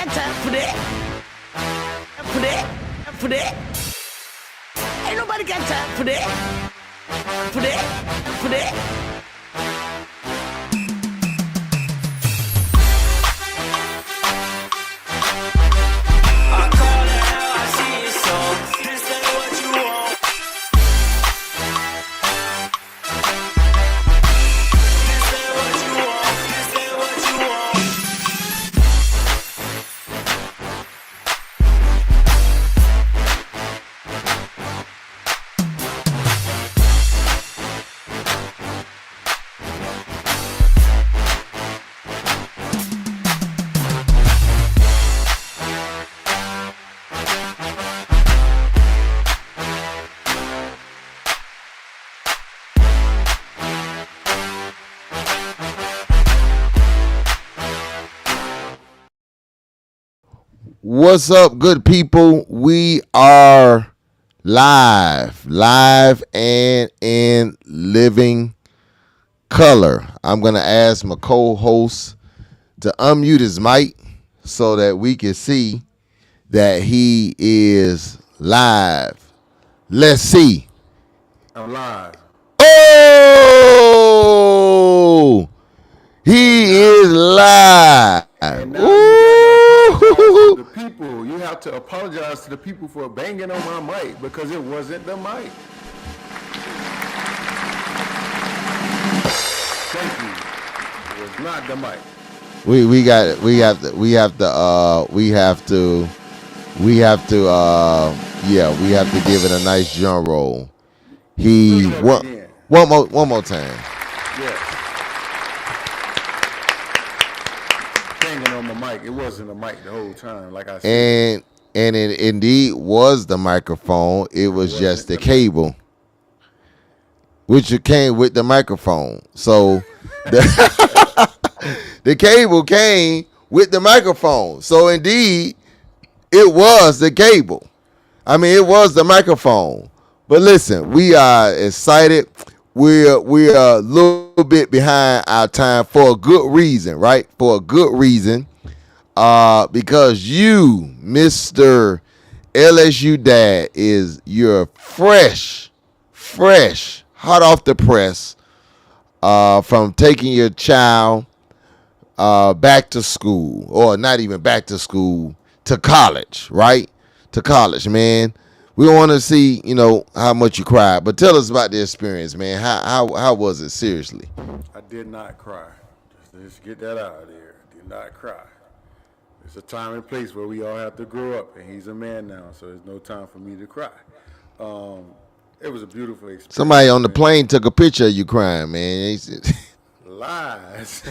got time for that. For that. For that. Ain't nobody got time for that. For that. For that. What's up, good people? We are live and in living color. I'm going to ask my co-host to unmute his mic so that we can see that he is live. Let's see. I'm live. Oh! He is live. And now you got to apologize to the people. You have to apologize to the people for banging on my mic because it wasn't the mic. Thank you. It was not the mic. We have to give it a nice drum roll. One more time. Yes. Banging on my mic. It wasn't a mic the whole time, like I said. And it indeed was the microphone. It was just the cable, which came with the microphone. So the cable came with the microphone. So indeed, it was the cable. I mean, it was the microphone. But listen, we are excited. We are a little bit behind our time for a good reason, right? For a good reason. Because you, Mr. LSU Dad, you're fresh, hot off the press, from taking your child back to school, or not even back to school, to college, right? To college, man. We want to see, how much you cried. But tell us about the experience, man. How was it, seriously? I did not cry. Just get that out of there. I did not cry. There's a time and place where we all have to grow up, and he's a man now, so there's no time for me to cry. It was a beautiful experience. Somebody on the plane took a picture of you crying, man. Lies.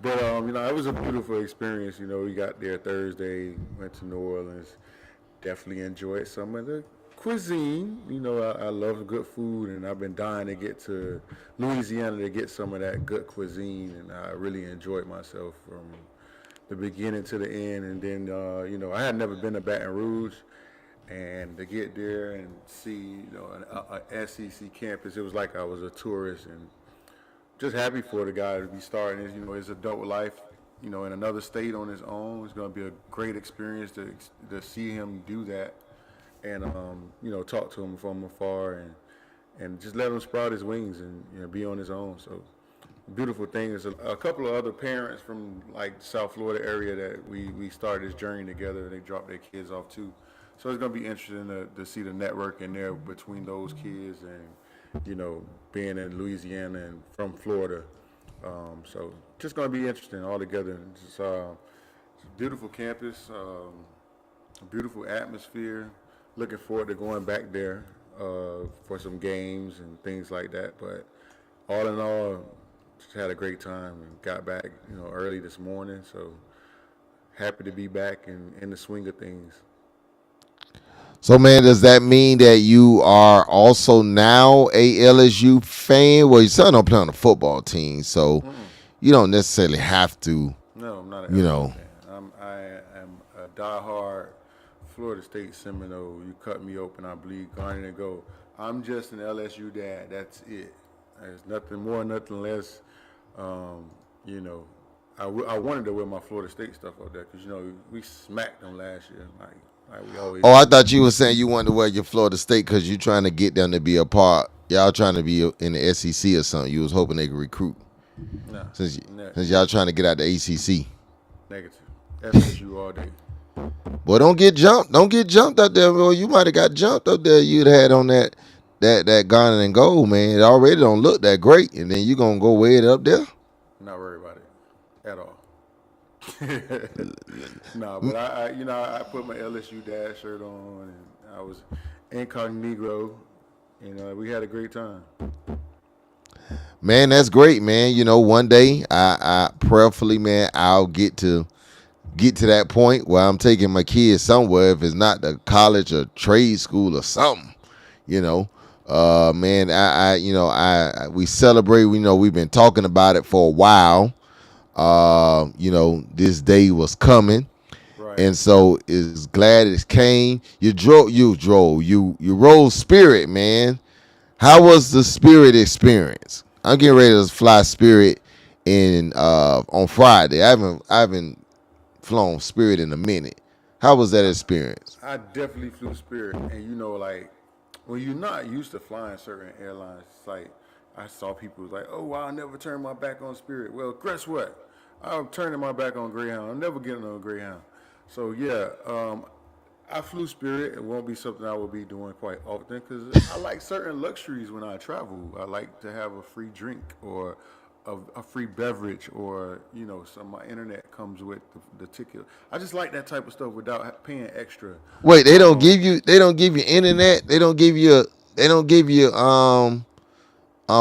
But, it was a beautiful experience. We got there Thursday, went to New Orleans, definitely enjoyed some of the cuisine. I love good food, and I've been dying to get to Louisiana to get some of that good cuisine, and I really enjoyed myself from the beginning to the end. And then, I had never been to Baton Rouge, and to get there and see, an SEC campus, it was like I was a tourist, and just happy for the guy to be starting his adult life, in another state on his own. It's going to be a great experience to see him do that, and talk to him from afar, and just let him sprout his wings and be on his own. So beautiful thing is a couple of other parents from like the South Florida area that we started this journey together. They dropped their kids off too, so it's going to be interesting to see the network in there between those kids and being in Louisiana and from Florida. So just going to be interesting altogether. It's a beautiful campus, a beautiful atmosphere. Looking forward to going back there for some games and things like that. But all in all, just had a great time and got back, early this morning. So happy to be back in the swing of things. So, man, does that mean that you are also now a LSU fan? Well, your son don't play on the football team, so you don't necessarily have to. No, I'm not an LSU fan. I am a diehard Florida State Seminole. You cut me open, I bleed garnet and gold. I'm just an LSU dad. That's it. There's nothing more, nothing less. I wanted to wear my Florida State stuff up there because we smacked them last year, like we always. Oh, I thought you were saying you wanted to wear your Florida State because you trying to get them to be a part. Y'all trying to be in the SEC or something. You was hoping they could recruit. Nah, Since y'all trying to get out the ACC. negative. FSU all day. Boy, don't get jumped. Don't get jumped up there, bro. You might have got jumped up there. You'd had on that garnet and gold, man. It already don't look that great, and then you gonna go way it up there. Not worried about it at all. No, but I put my LSU Dash shirt on, and I was incognito. We had a great time. Man, that's great, man. One day I prayerfully, man, I'll get to that point where I'm taking my kids somewhere, if it's not the college or trade school or something, man, we celebrate, we've been talking about it for a while. This day was coming. Right. And so it's glad it came. You rolled Spirit, man. How was the Spirit experience? I'm getting ready to fly Spirit on Friday. I haven't flown Spirit in a minute. How was that experience? I definitely flew Spirit, and when you're not used to flying certain airlines, it's like I saw people like, oh, I'll never turn my back on Spirit. Well, guess what? I'm turning my back on Greyhound. I'm never getting on Greyhound. So yeah, I flew Spirit. It won't be something I will be doing quite often because I like certain luxuries when I travel. I like to have a free drink or a free beverage, or some of my internet comes with the ticket. I just like that type of stuff without paying extra. Wait, they don't give you internet. They don't give you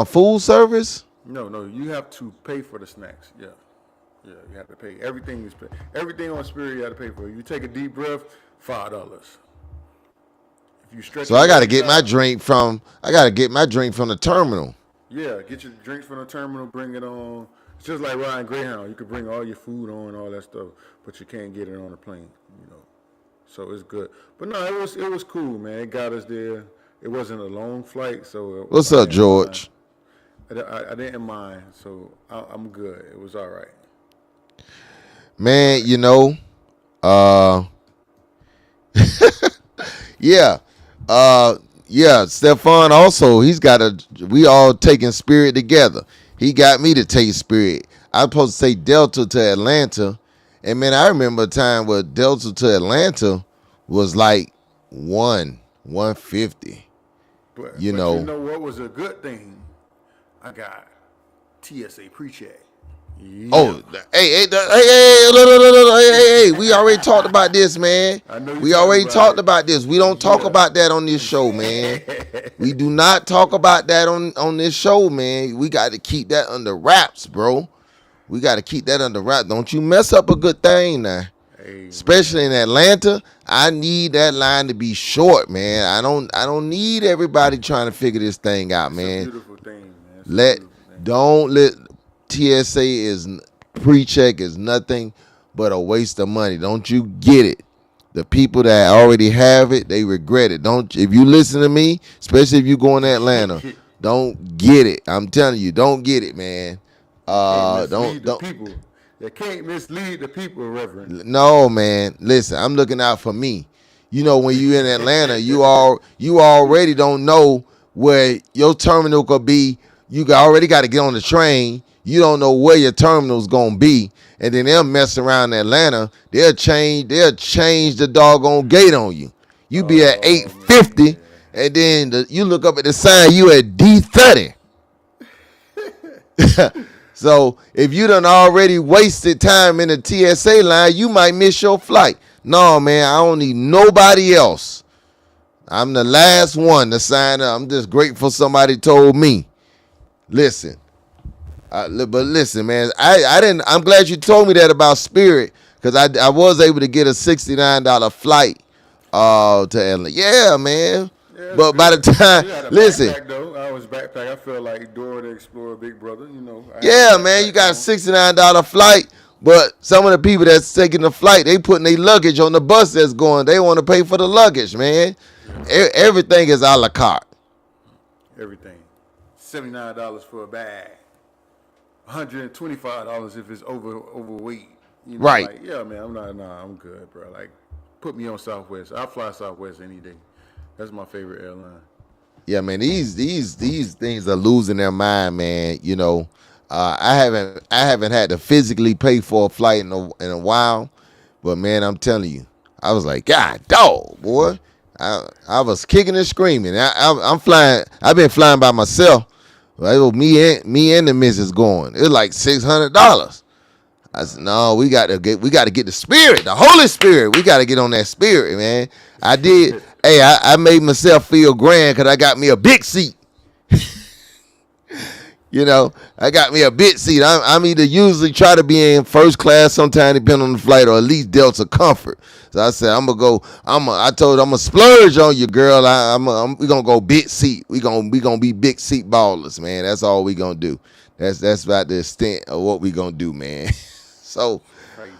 food service. No, you have to pay for the snacks. Yeah, you have to pay. Everything on Spirit you have to pay for. You take a deep breath, $5. If you stretch. So I got to get my drink from the terminal. Yeah, get your drinks from the terminal, bring it on. It's just like riding Greyhound. You can bring all your food on, all that stuff, but you can't get it on the plane, So it's good. But no, it was cool, man. It got us there. It wasn't a long flight, so. What's up, George? I didn't mind, so I'm good. It was all right. Man, yeah. Yeah, Stefan also, we all taking Spirit together. He got me to take Spirit. I was supposed to say Delta to Atlanta. And man, I remember a time where Delta to Atlanta was like $150. But you know what was a good thing? I got TSA pre-check. Yeah. Oh, hey, we already talked about this, man. We already talked about this. We don't talk about that on this show, man. We do not talk about that on this show, man. We got to keep that under wraps, bro. We got to keep that under wraps. Don't you mess up a good thing now. Hey, especially in Atlanta, I need that line to be short, man. I don't need everybody trying to figure this thing out, man. It's a beautiful thing, man. Don't let TSA is pre-check is nothing but a waste of money. Don't you get it? The people that already have it, they regret it. If you listen to me, especially if you going to Atlanta, don't get it. I'm telling you, don't get it, man. Don't. People. You can't mislead the people, Reverend. No, man. Listen, I'm looking out for me. When you in Atlanta, you already don't know where your terminal could be. You already got to get on the train. You don't know where your terminal's gonna be, and then they'll mess around in Atlanta. They'll change the doggone gate on you. You be at 850, and then you look up at the sign. You at D30. So if you done already wasted time in the TSA line, you might miss your flight. No, man, I don't need nobody else. I'm the last one to sign up. I'm just grateful somebody told me. Listen. But listen, man, I'm glad you told me that about Spirit, because I was able to get a $69 flight to Atlanta. Yeah, man. Yeah, but by the time, listen, I was backpack. I feel like Dora the Explorer, Big Brother. Yeah, man, you got a $69 flight, but some of the people that's taking the flight, they putting their luggage on the bus that's going. They want to pay for the luggage, man. Yeah. Everything is a la carte. Everything. $79 for a bag. $125 if it's overweight. You know, Right. like, yeah, man, I'm not. Nah, I'm good, bro. Like, put me on Southwest. I'll fly Southwest any day. That's my favorite airline. Yeah, man, these things are losing their mind, man. You know, I haven't had to physically pay for a flight in a while, but man, I'm telling you, I was like, God, dog, boy, I was kicking and screaming. I'm flying. I've been flying by myself. Like, it was me and the missus going. It was like $600. I said, no, we got to get the spirit, the Holy Spirit. We got to get on that spirit, man. I did. Hey, I made myself feel grand because I got me a big seat. You know, I got me a big seat. I'm either usually try to be in first class sometime, depending on the flight, or at least Delta Comfort. So I said, I told her, I'm gonna splurge on you, girl. We gonna go big seat. We gonna be big seat ballers, man. That's all we gonna do. That's about the extent of what we gonna do, man. So, Crazy.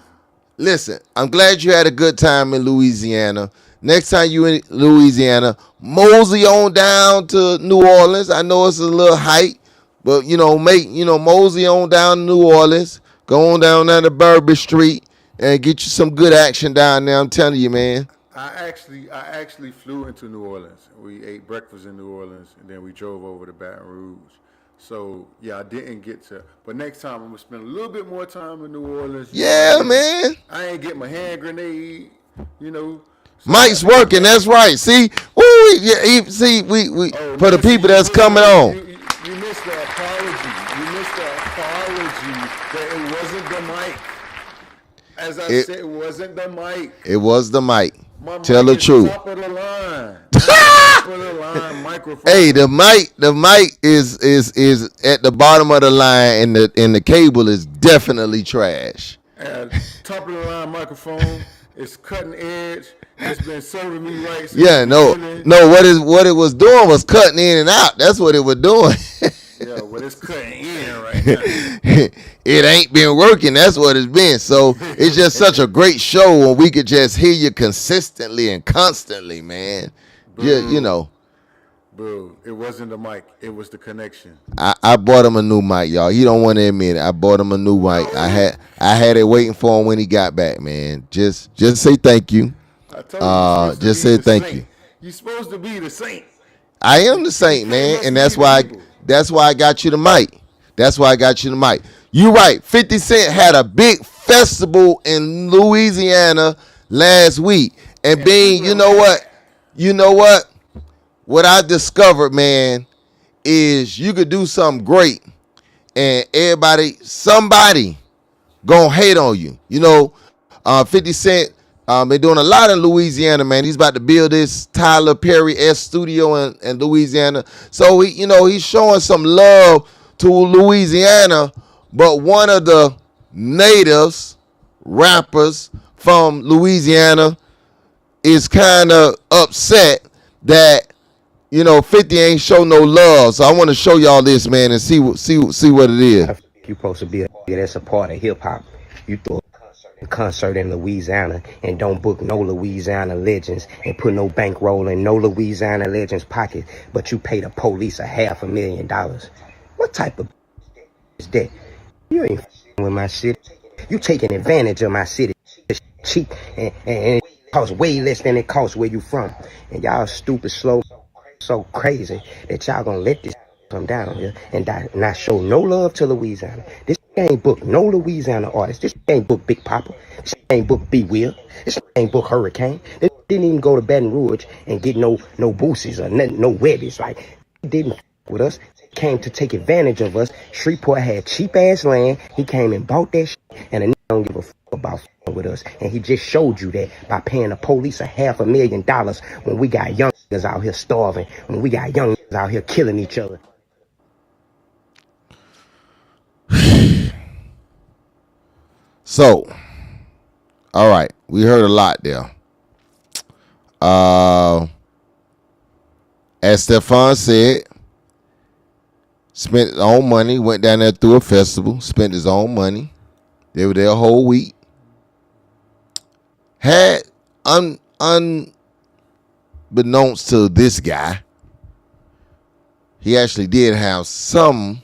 listen, I'm glad you had a good time in Louisiana. Next time you in Louisiana, mosey on down to New Orleans. I know it's a little height, but mosey on down to New Orleans. Go on down to Bourbon Street and get you some good action down there. I'm telling you, man. I actually flew into New Orleans. We ate breakfast in New Orleans, and then we drove over to Baton Rouge. So yeah, I didn't get to. But next time I'm gonna spend a little bit more time in New Orleans. Yeah, man. I ain't get my hand grenade. You know. So Mike's working. That's right. See, we oh for the man, see, people that's coming on. You missed the apology. You missed the apology that it wasn't the mic. As I said, it wasn't the mic. It was the mic. My Tell mic the is truth. top of the line. Top of the line microphone. Hey, the mic is at the bottom of the line, and the cable is definitely trash. Top of the line microphone. It's cutting edge. It's been serving me right. Yeah, no. What it was doing was cutting in and out. That's what it was doing. Yeah, well, it's cutting in right now. It ain't been working. That's what it's been. So it's just such a great show when we could just hear you consistently and constantly, man. Yeah, you know. Bro, it wasn't the mic. It was the connection. I bought him a new mic, y'all. He don't want to admit it. I bought him a new mic. I had it waiting for him when he got back, man. Just say thank you. I told you, just say thank you. You're supposed to be the saint. I am the saint, man, and that's why I got you the mic. That's why I got you the mic. You right. 50 Cent had a big festival in Louisiana last week, and being, you know what? What I discovered, man, is you could do something great, and somebody gonna hate on you. 50 Cent been doing a lot in Louisiana, man. He's about to build this Tyler Perry-esque studio in Louisiana. So he's showing some love to Louisiana, but one of the natives, rappers from Louisiana, is kind of upset that 50 ain't show no love. So I want to show y'all this, man, and see what it is. You supposed to be that's a part of hip hop. You throw a concert in Louisiana and don't book no Louisiana legends and put no bankroll in no Louisiana legends pocket, but you pay the police $500,000. What type of is that? You ain't with my city. You taking advantage of my city. It's cheap and it costs way less than it costs where you from. And y'all stupid, slow, so crazy that y'all gonna let this come down here and not show no love to Louisiana. This ain't book no Louisiana artist. This ain't book Big Papa. This ain't book B Will. This ain't book Hurricane. They didn't even go to Baton Rouge and get no boosies or no webbies. Like, he didn't with us. Came to take advantage of us. Shreveport had cheap ass land. He came and bought that shit, and a nigga don't give a fuck about with us. And he just showed you that by paying the police $500,000 when we got young niggas out here starving, when we got young niggas out here killing each other. So, all right, we heard a lot there. As Stefan said, spent his own money, went down there through a festival, spent his own money. They were there a whole week. Had unbeknownst to this guy, he actually did have some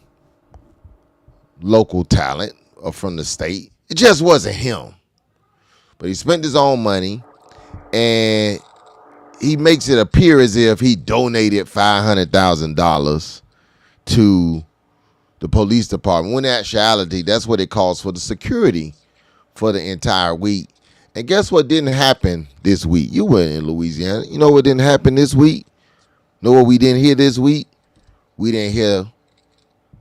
local talent or from the state. It just wasn't him. But he spent his own money, and he makes it appear as if he donated $500,000 to the police department. When in actuality, that's what it costs for the security for the entire week. And guess what didn't happen this week? You were in Louisiana. You know what didn't happen this week? Know what we didn't hear this week? We didn't hear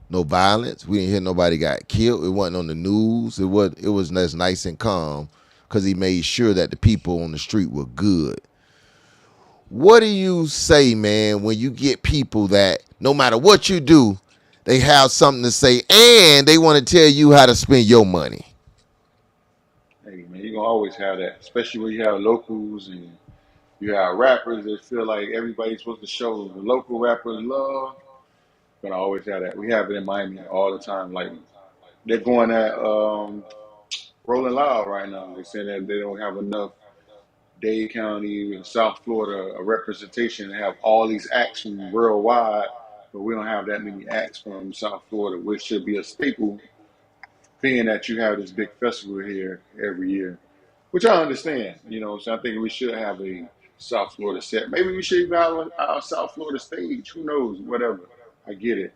no violence. We didn't hear nobody got killed. It wasn't on the news. It was just nice and calm because he made sure that the people on the street were good. What do you say, man, when you get people that no matter what you do, they have something to say and they want to tell you how to spend your money? Hey man, you're gonna always have that, especially when you have locals and you have rappers that feel like everybody's supposed to show the local rappers love. Gonna always have that. We have it in Miami all the time. Like they're going at Rolling Loud right now. They saying that they don't have enough Dade County and South Florida representation to have all these acts from worldwide, but we don't have that many acts from South Florida, which should be a staple, being that you have this big festival here every year, which I understand. So I think we should have a South Florida set. Maybe we should even have our South Florida stage. Who knows? Whatever. I get it.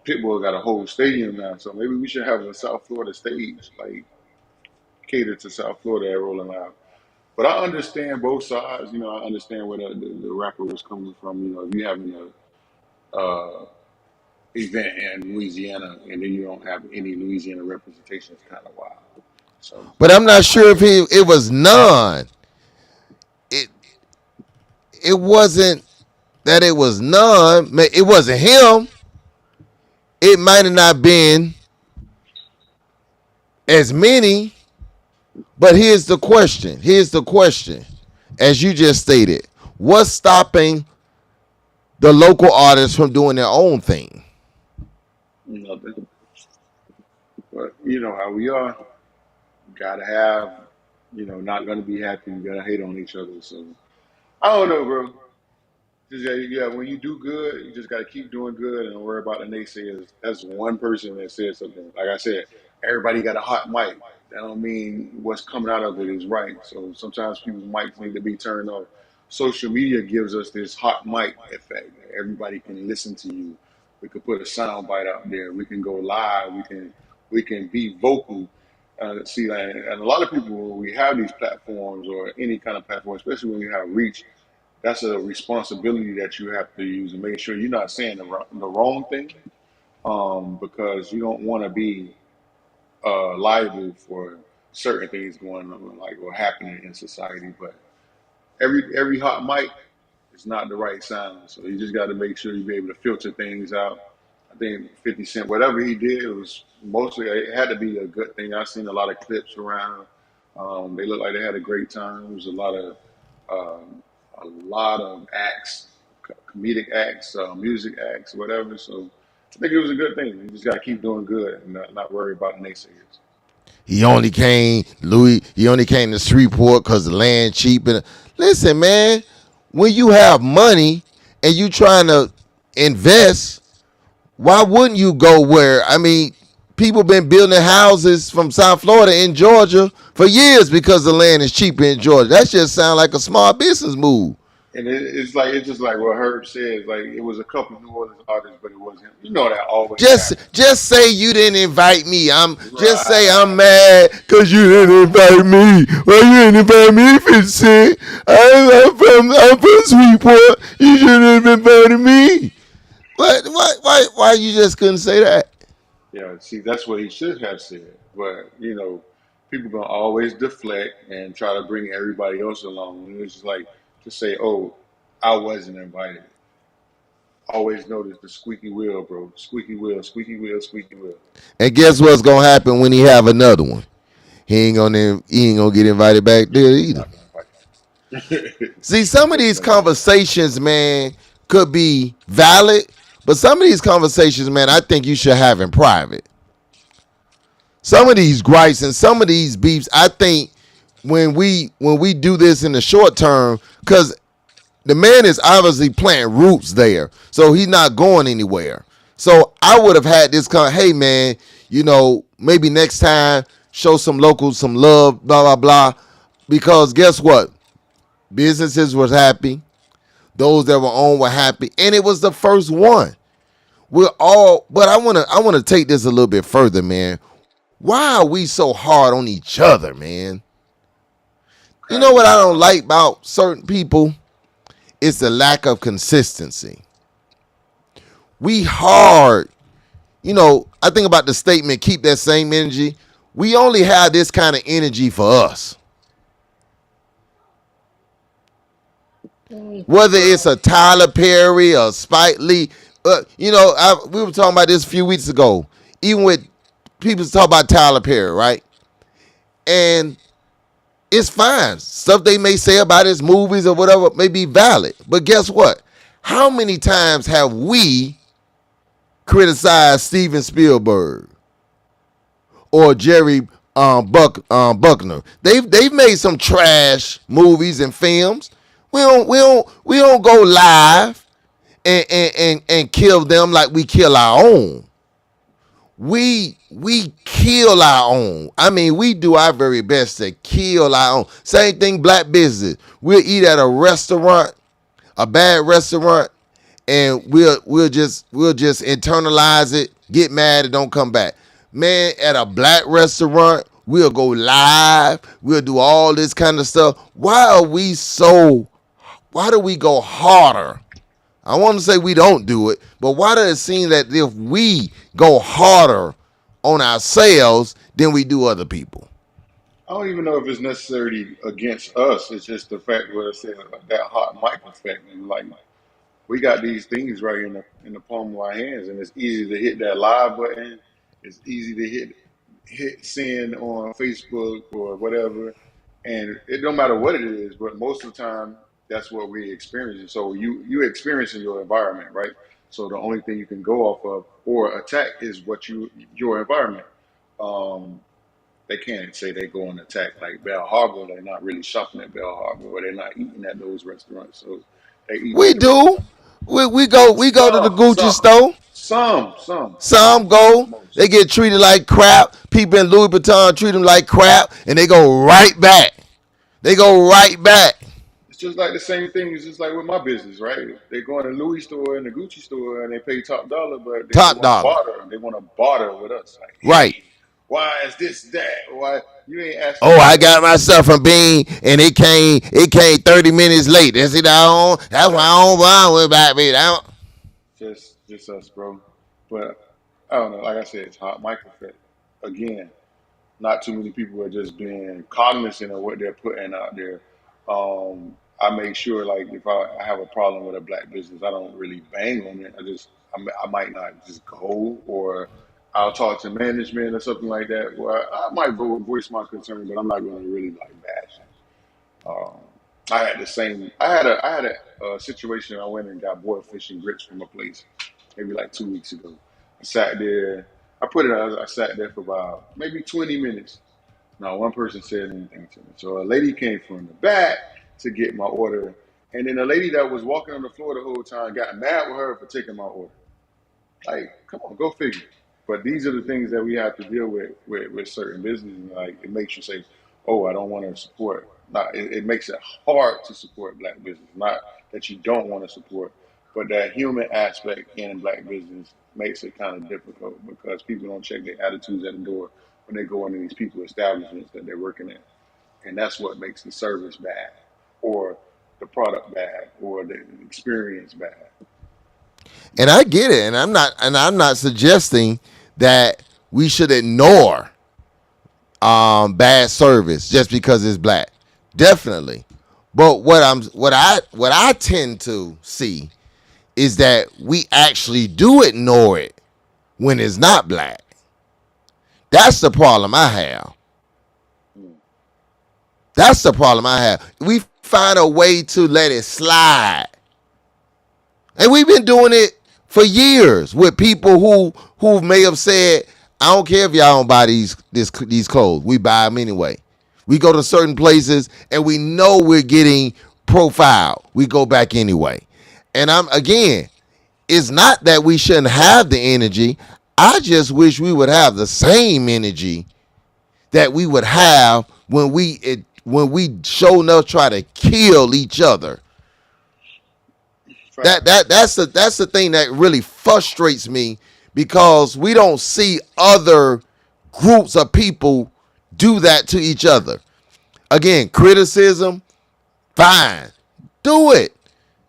Pitbull got a whole stadium now, so maybe we should have a South Florida stage, like catered to South Florida at Rolling Loud. But I understand both sides. I understand where the rapper was coming from. If you're having a event in Louisiana and then you don't have any Louisiana representation, it's kind of wild. So, But I'm not sure if it was none. It it wasn't that it was none. It wasn't him. It might have not been as many. But here's the question. As you just stated, what's stopping the local artists from doing their own thing? nothing. But you know how we are. Gotta have, not gonna be happy. You gotta hate on each other. So I don't know, bro. Just, yeah, when you do good, you just got to keep doing good and don't worry about the naysayers. That's one person that said something. Like I said, everybody got a hot mic. That don't mean what's coming out of it is right. So sometimes people's mics need to be turned off. Social media gives us this hot mic effect. Everybody can listen to you. We could put a sound bite out there. We can go live. We can be vocal. See, and a lot of people, when we have these platforms or any kind of platform, especially when you have reach, that's a responsibility that you have to use and make sure you're not saying the wrong thing, because you don't want to be liable for certain things going on, like or happening in society. But every hot mic is not the right sound, so you just got to make sure you be able to filter things out. I think 50 Cent, whatever he did, was mostly it had to be a good thing. I've seen a lot of clips around. They look like they had a great time. There was um, a lot of acts, comedic acts, music acts, whatever. So I think it was a good thing. You just got to keep doing good and not worry about naysayers. He only came, Louis. He only came to Shreveport because the land cheap. And listen, man, when you have money and you trying to invest, why wouldn't you go where? I mean, people been building houses from South Florida in Georgia for years because the land is cheaper in Georgia. That just sounds like a smart business move. And it's just like what Herb said. Like it was a couple of New Orleans artists, but it wasn't him. You know that always happens. Just say you didn't invite me. I'm just say I'm Right, mad because you didn't invite me. Well, you didn't invite me, 50 Cent. I'm from Sweetport. You shouldn't have invited me. Why you just couldn't say that? yeah. See, that's what he should have said. But people gonna always deflect and try to bring everybody else along. And it's just like to say, "Oh, I wasn't invited." Always notice the squeaky wheel, bro. Squeaky wheel, squeaky wheel, squeaky wheel. And guess what's gonna happen when he have another one? He ain't gonna get invited back there He's either. not gonna invite. See, some of these conversations, man, could be valid, but some of these conversations, man, I think you should have in private. Some of these gripes and some of these beefs, I think when we do this in the short term, because the man is obviously planting roots there, so he's not going anywhere. So I would have had this hey man, maybe next time show some locals some love, blah blah blah. Because guess what? Businesses was happy. Those that were on were happy, and it was the first one. But I wanna take this a little bit further, man. Why are we so hard on each other, man? You know what I don't like about certain people? It's the lack of consistency. We hard. I think about the statement, keep that same energy. We only have this kind of energy for us. Whether it's a Tyler Perry or Spike Lee, we were talking about this a few weeks ago. Even with people talk about Tyler Perry, right? And it's fine. Stuff they may say about his movies or whatever may be valid. But guess what? How many times have we criticized Steven Spielberg or Jerry Buckner? They've made some trash movies and films. We don't go live and kill them like we kill our own. We kill our own. I mean, we do our very best to kill our own. Same thing, black business. We'll eat at a restaurant, a bad restaurant, and we'll just internalize it, get mad, and don't come back. Man, at a black restaurant, we'll go live. We'll do all this kind of stuff. Why do we go harder? I want to say we don't do it, but why does it seem that if we go harder on ourselves than we do other people? I don't even know if it's necessarily against us. It's just the fact where I said that hot mic effect. And like we got these things right in the palm of our hands, and it's easy to hit that live button. It's easy to hit send on Facebook or whatever, and it don't matter what it is. But most of the time, that's what we experience. So you experiencing your environment, right? So the only thing you can go off of or attack is your environment. Um, they can't say they go and attack like Bell Harbor. They're not really shopping at Bell Harbor, or they're not eating at those restaurants. So they eating We at the do. restaurant. We go to the Some, Gucci some, store. not Some go. most. They get treated like crap. People in Louis Vuitton treat them like crap, and they go right back. They go right back. It's just like the same thing. It's just like with my business, right? They go in the Louis store and the Gucci store and they pay top dollar, but they Top want to dollar. barter. They want to barter with us. Like, Right. hey, why is this that? Why you ain't asking Oh, me I for got myself a bean and it came 30 minutes late. That's it. That's why right? I don't buy with back me. Just us, bro. But I don't know. Like I said, it's hot mic effect. Again, not too many people are just being cognizant of what they're putting out there. I make sure, like, if I have a problem with a black business, I don't really bang on it. I might not just go, or I'll talk to management or something like that. Where I might voice my concern, but I'm not going to really like bash it. Um, I had a situation. I went and got boiled fish and grits from a place maybe like 2 weeks ago. I sat there. I sat there for about maybe 20 minutes. Not one person said anything to me. So a lady came from the back to get my order, and then a lady that was walking on the floor the whole time got mad with her for taking my order. Like, come on, go figure. But these are the things that we have to deal with certain businesses. Like, it makes you say, "Oh, I don't want to support." Not, it makes it hard to support black business. Not that you don't want to support, but that human aspect in black business makes it kind of difficult because people don't check their attitudes at the door when they go into these people establishments that they're working at, and that's what makes the service bad, or the product bad, or the experience bad. And I get it, and I'm not suggesting that we should ignore bad service just because it's black. Definitely. But what I tend to see is that we actually do ignore it when it's not black. That's the problem I have. Mm. That's the problem I have. We find a way to let it slide. And we've been doing it for years with people who may have said, I don't care if y'all don't buy these clothes. We buy them anyway. We go to certain places and we know we're getting profiled. We go back anyway. And I'm again, it's not that we shouldn't have the energy. I just wish we would have the same energy that we would have when we show enough try to kill each other. That's the thing that really frustrates me, because we don't see other groups of people do that to each other. Again, criticism, fine, do it.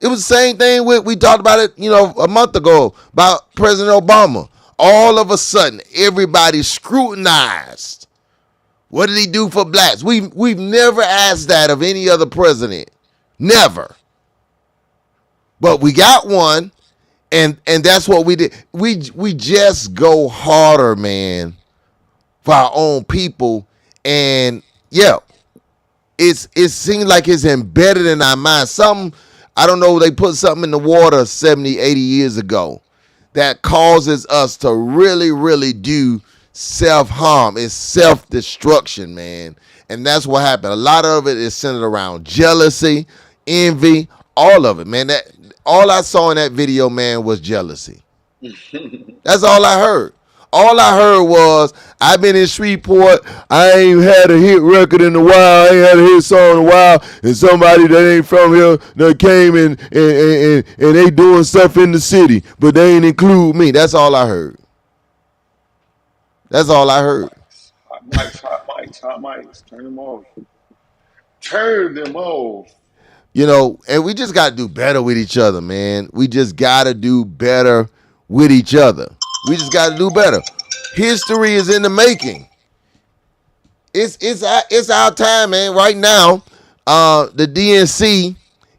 It was the same thing we talked about it, a month ago about President Obama. All of a sudden, everybody scrutinized. What did he do for blacks? We've never asked that of any other president, never. But we got one, and that's what we did. We just go harder, man, for our own people, and yeah, it seems like it's embedded in our mind. Something, I don't know, they put something in the water 70, 80 years ago that causes us to really, really do self-harm. It's self-destruction, man. And that's what happened. A lot of it is centered around jealousy, envy, all of it, man. All I saw in that video, man, was jealousy. That's all I heard. All I heard was, I've been in Shreveport, I ain't had a hit record in a while, I ain't had a hit song in a while, and somebody that ain't from here that came and they doing stuff in the city, but they ain't include me. That's all I heard. That's all I heard. Hot mics. Turn them off. Turn them off. And we just got to do better with each other, man. We just got to do better with each other. We just got to do better. History is in the making. It's our time, man. Right now, the DNC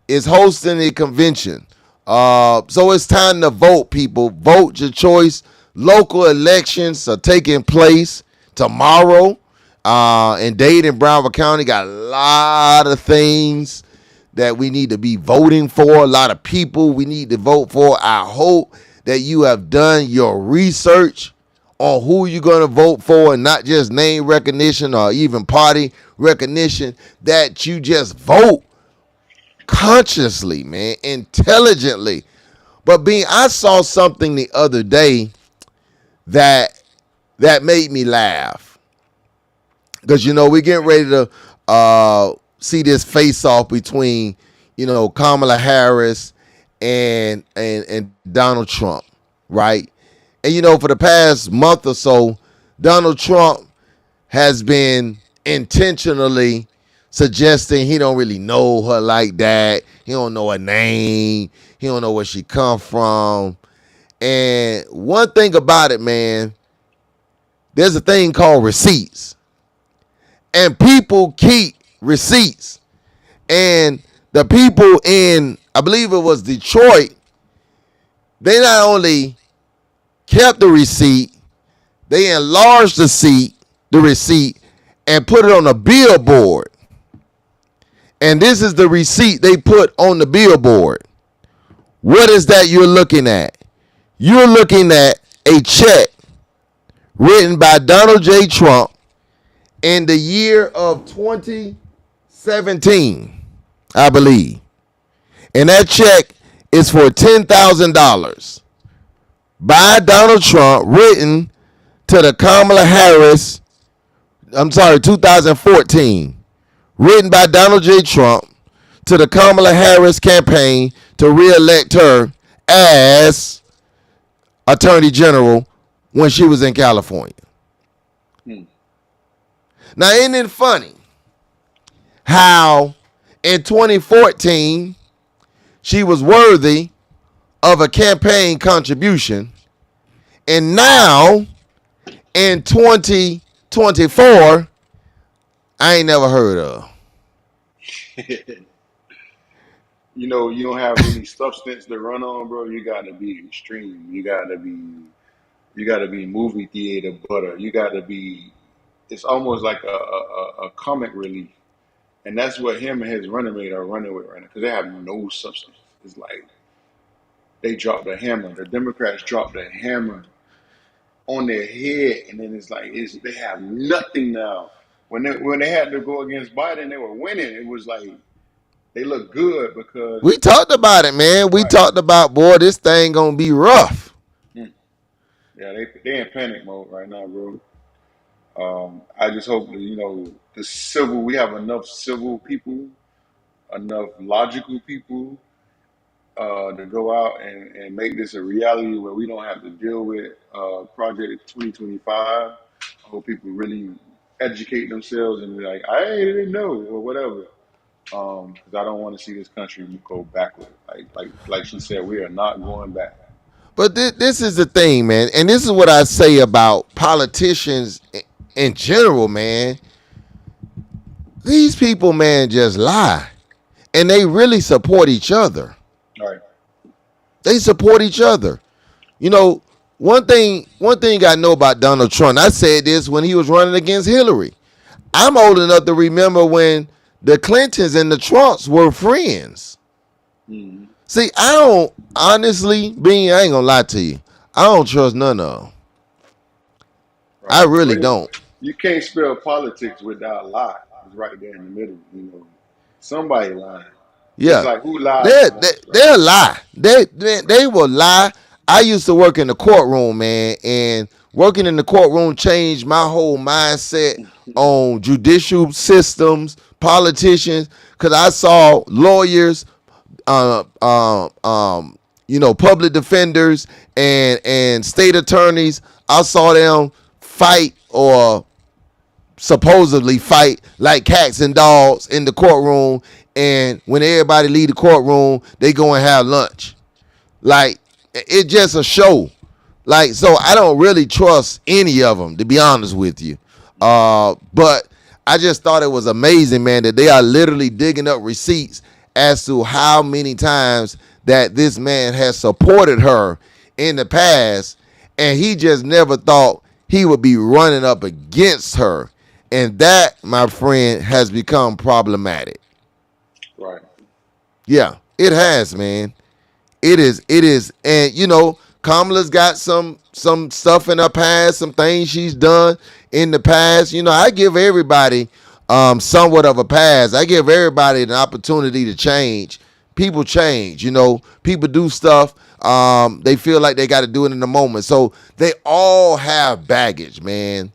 is hosting a convention. So it's time to vote, people. Vote your choice. Local elections are taking place tomorrow. In Dade and Broward County, got a lot of things that we need to be voting for. A lot of people we need to vote for. I hope that you have done your research on who you're going to vote for, and not just name recognition or even party recognition, that you just vote consciously, man, intelligently. But I saw something the other day that made me laugh, because we're getting ready to see this face-off between Kamala Harris and Donald Trump, right? And for the past month or so, Donald Trump has been intentionally suggesting he don't really know her like that. He don't know her name. He don't know where she come from. And one thing about it, man, there's a thing called receipts. And people keep receipts. And the people in, I believe it was Detroit, they not only kept the receipt, they enlarged the receipt, and put it on a billboard. And this is the receipt they put on the billboard. What is that you're looking at? You're looking at a check written by Donald J. Trump in the year of 2017, I believe. And that check is for $10,000 by Donald Trump, written to the Kamala Harris, 2014, written by Donald J. Trump to the Kamala Harris campaign to reelect her as Attorney General when she was in California. Now, isn't it funny how in 2014 she was worthy of a campaign contribution, and now in 2024, I ain't never heard of. You don't have any substance to run on, bro. You gotta be extreme. You gotta be movie theater butter. You gotta be. It's almost like a comic relief, and that's what him and his running mate are running with right now, because they have no substance. It's like they dropped the hammer. The Democrats dropped the hammer on their head, and then it's like they have nothing now. When they had to go against Biden, they were winning. It was like they look good because We talked about it, man. We right. talked about, boy, this thing gonna be rough. Mm. Yeah, they in panic mode right now, bro. I just hope that, the civil we have enough civil people, enough logical people to go out and make this a reality where we don't have to deal with Project 2025. I hope people really educate themselves and be like, I didn't know or whatever. Because I don't want to see this country go backward. Like she said, we are not going back. But this is the thing, man, and this is what I say about politicians in general, man. These people, man, just lie, and they really support each other. All right. They support each other. You know, one thing I know about Donald Trump. I said this when he was running against Hillary. I'm old enough to remember when the Clintons and the Trumps were friends. Mm-hmm. See, I don't honestly, I ain't gonna lie to you. I don't trust none of them. I Right. really Well, don't. you can't spell politics without lie. It's right there in the middle. Somebody lying. It's Yeah, like who lies they the they most, right? they'll lie. They will lie. I used to work in the courtroom, man, and working in the courtroom changed my whole mindset on judicial systems, politicians, because I saw lawyers, uh, um, um, public defenders and state attorneys. I saw them fight or supposedly fight like cats and dogs in the courtroom, and when everybody leave the courtroom they go and have lunch. Like, it's just a show. Like, so I don't really trust any of them, to be honest with you. But I just thought it was amazing, man, that they are literally digging up receipts as to how many times that this man has supported her in the past, and he just never thought he would be running up against her. And that, my friend, has become problematic. Right. Yeah, it has, man. It is, and Kamala's got some stuff in her past, some things she's done in the past. I give everybody somewhat of a pass. I give everybody an opportunity to change. People change. People do stuff. They feel like they got to do it in the moment, so they all have baggage, man.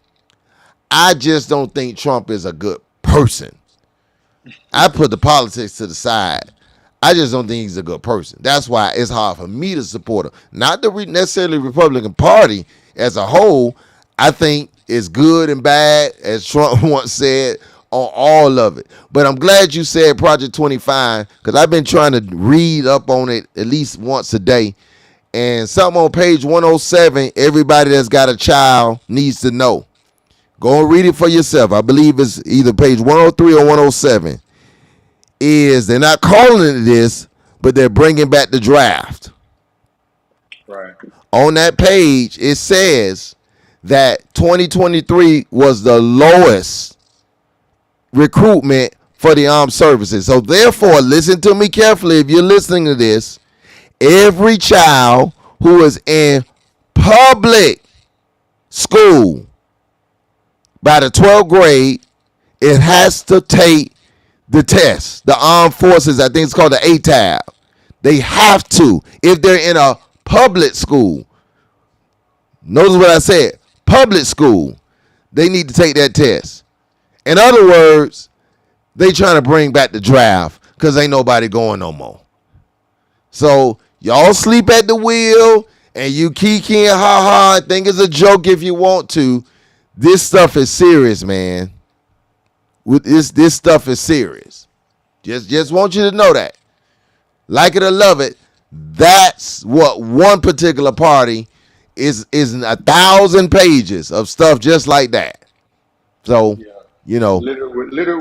I just don't think Trump is a good person. I put the politics to the side. I just don't think he's a good person. That's why it's hard for me to support him. Not the necessarily Republican Party as a whole. I think it's good and bad, as Trump once said, on all of it. But I'm glad you said Project 25, because I've been trying to read up on it at least once a day. And something on page 107, everybody that's got a child needs to know. Go and read it for yourself. I believe it's either page 103 or 107. They're not calling it this, but they're bringing back the draft. Right. On that page, it says that 2023 was the lowest recruitment for the armed services. So therefore, listen to me carefully if you're listening to this. Every child who is in public school by the 12th grade, it has to take the test. The armed forces, I think it's called the ATAB. They have to if they're in a public school. Notice what I said. Public school. They need to take that test. In other words, they trying to bring back the draft because ain't nobody going no more. So y'all sleep at the wheel and you kiki and ha ha and think it's a joke if you want to. This stuff is serious, man. With this stuff is serious. Just want you to know that. Like it or love it, that's what one particular party is 1,000 pages of stuff just like that. So, Yeah. you know, Little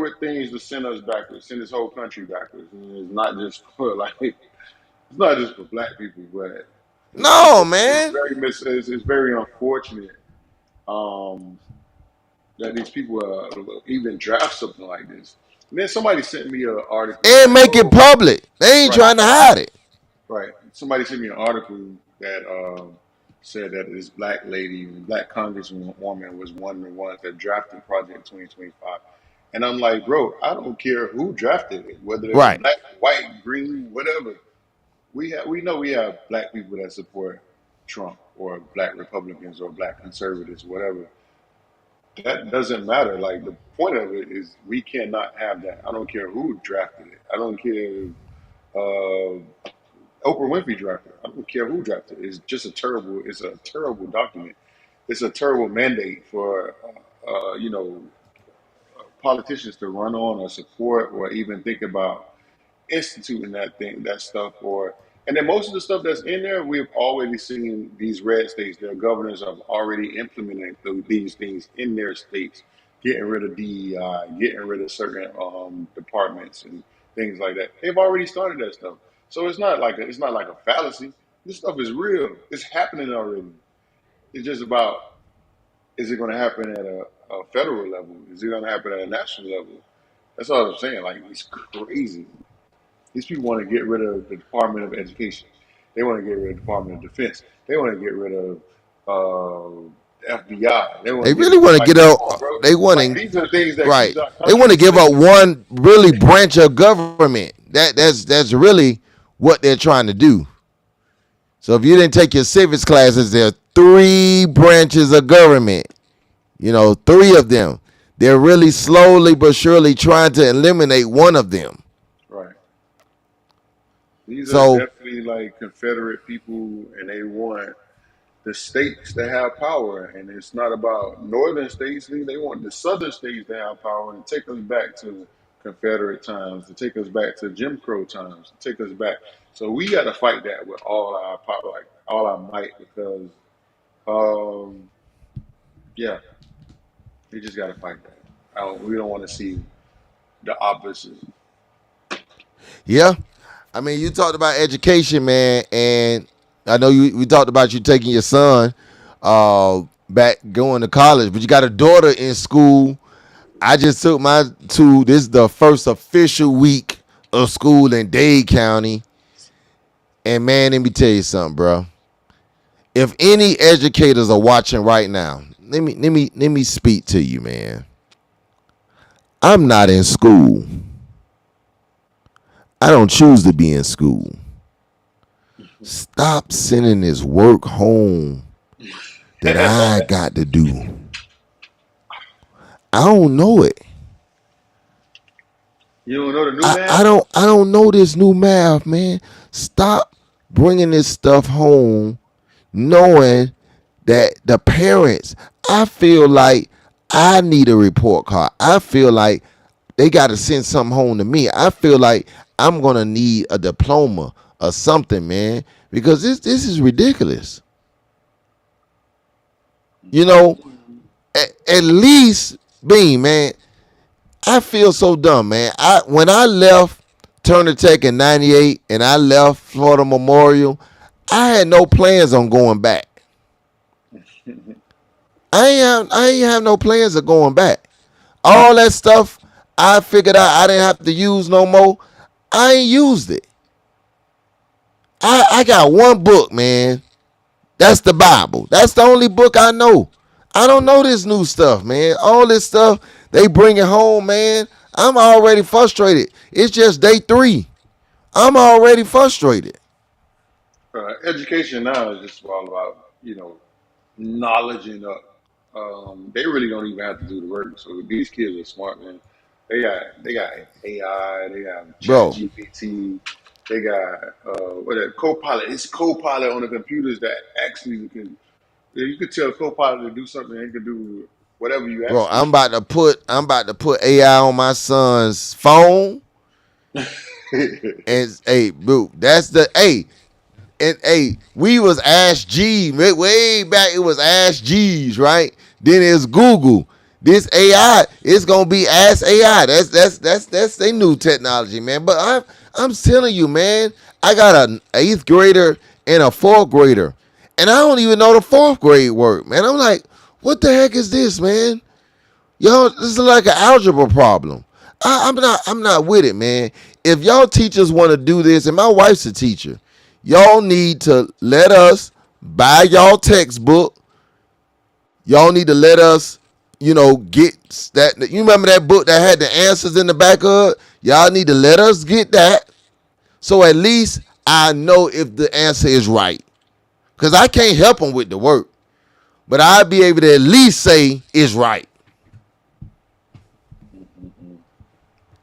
with things to send us backwards, send this whole country backwards. And it's not just for it's not just for black people, but no, man. it's very unfortunate um, that these people even draft something like this. And then somebody sent me an article And like, make it oh, public. They ain't right, trying to hide it. right. Somebody sent me an article that said that this black lady, black congresswoman, was one of the ones that drafted Project 2025. And I'm like, bro, I don't care who drafted it, whether they were Right. black, white, green, whatever. We know we have black people that support Trump or black Republicans or black conservatives, whatever. That doesn't matter. Like the point of it is we cannot have that. I don't care who drafted it. I don't care if Oprah Winfrey drafted it. I don't care who drafted it. It's just a terrible. It's a terrible document. It's a terrible mandate for you know, politicians to run on or support or even think about instituting that stuff, or and then most of the stuff that's in there, we've already seen these red states. Their governors have already implemented these things in their states, getting rid of DEI, getting rid of certain departments and things like that. They've already started that stuff, so it's not like a fallacy. This stuff is real. It's happening already. It's just about, is it going to happen at a federal level? Is it going to happen at a national level? That's all I'm saying. Like, it's crazy. These people want to get rid of the Department of Education. They want to get rid of the Department of Defense. They want to get rid of the FBI. They want They to get really want to like, get come out. on, bro. They want Like to these are the things that right. keeps our They want country to give up safe. one really branch of government. That's really what they're trying to do. So if you didn't take your civics classes, there are 3 branches of government. You know, 3 of them. They're really slowly but surely trying to eliminate one of them. Right. These are So definitely like Confederate people, and they want the states to have power. And it's not about northern states. They want the southern states to have power and take us back to Confederate times, to take us back to Jim Crow times, to take us back. So we got to fight that with all our power, like all our might, because um, yeah, we just got to fight that. We don't want to see the opposite. yeah, I mean, you talked about education, man, and I know we talked about you taking your son back going to college, but you got a daughter in school. I just took my two. This is the first official week of school in Dade County, and man, let me tell you something, bro. If any educators are watching right now, let me speak to you, man. I'm not in school. I don't choose to be in school. Stop sending this work home that I got to do. I don't know it. You don't know the new I, math? I don't I don't know this new math, man. Stop bringing this stuff home knowing that the parents, I feel like I need a report card. I feel like they got to send something home to me. I feel like I'm going to need a diploma or something, man, because this is ridiculous. You know, at least Bean, man, I feel so dumb, man. When I left Turner Tech in '98 and I left Florida Memorial, I had no plans on going back. I ain't have no plans of going back. All that stuff I figured out I didn't have to use no more. I ain't used it. I got one book, man. That's the Bible. That's the only book I know. I don't know this new stuff, man. All this stuff they bring it home, man. I'm already frustrated. It's just day 3. I'm already frustrated. Education now is just all about, knowledge and they really don't even have to do the work. So these kids are smart, man. They got AI, they got Chat Bro, GPT, they got what a Copilot. It's Copilot on the computers that actually can. You could tell Copilot to do something, and it can do whatever you bro, ask it I'm about to put AI on my son's phone. to. And hey, bro, that's the hey. And hey, we was Ask G way back. It was Ask G's, right? Then it's Google. This AI, it's gonna be Ask AI. That's they new technology, man. But I'm telling you, man, I got an 8th grader and a 4th grader, and I don't even know the 4th grade work, man. I'm like, what the heck is this, man? Yo, this is like an algebra problem. I'm not with it, man. If y'all teachers want to do this, and my wife's a teacher, y'all need to let us buy y'all textbook. Y'all need to let us get that. You remember that book that had the answers in the back of it? Y'all need to let us get that, so at least I know if the answer is right. Because I can't help them with the work, but I'll be able to at least say it's right.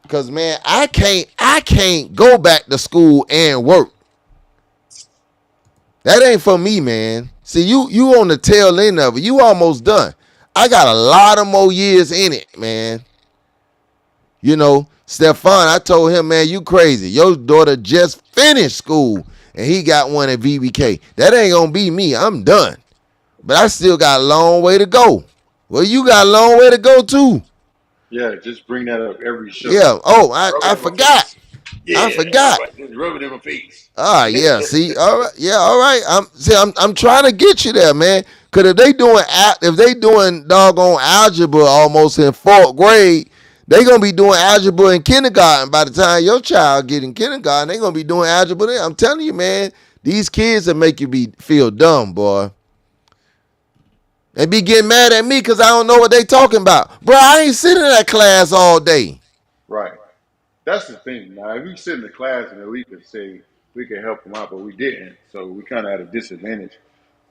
Because, man, I can't go back to school and work. That ain't for me, man. See, you on the tail end of it. You almost done. I got a lot of more years in it, man. Stefan, I told him, man, you crazy. Your daughter just finished school, and he got one at VBK. That ain't going to be me. I'm done. But I still got a long way to go. Well, you got a long way to go, too. Yeah, just bring that up every show. Yeah. Oh, I forgot. Yeah, I forgot. just rub it in my face. Yeah. See, all right. Yeah, all right. I'm trying to get you there, man. Cause if they doing doggone algebra almost in 4th grade, they gonna be doing algebra in kindergarten. By the time your child get in kindergarten, they gonna be doing algebra there. I'm telling you, man. These kids will make you feel dumb, boy. They be getting mad at me because I don't know what they talking about. Bro, I ain't sitting in that class all day. Right. That's the thing. Now, if we sit in the class and we could say we could help them out, but we didn't, so we kind of had a disadvantage.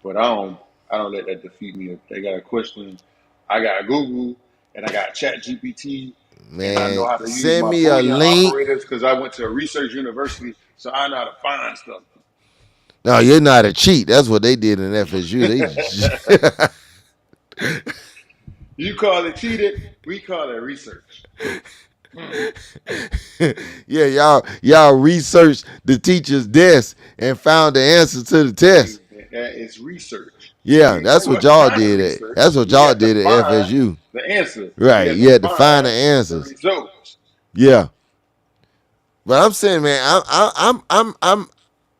But I don't let that defeat me. If they got a question, I got Google and I got Chat GPT, and I know Man, how to use send my me a Boolean link. operators because I went to a research university, so I know how to find stuff. No, you're not a cheat. That's what they did in FSU. You call it cheated, we call it research. Yeah, y'all researched the teacher's desk and found the answer to the test. It's research. Yeah, You that's what wasn't y'all trying to did research. That's what You y'all had to did at find FSU. the answer. You Right. had You to had to find the find the answers. results. Yeah. But I'm saying, man,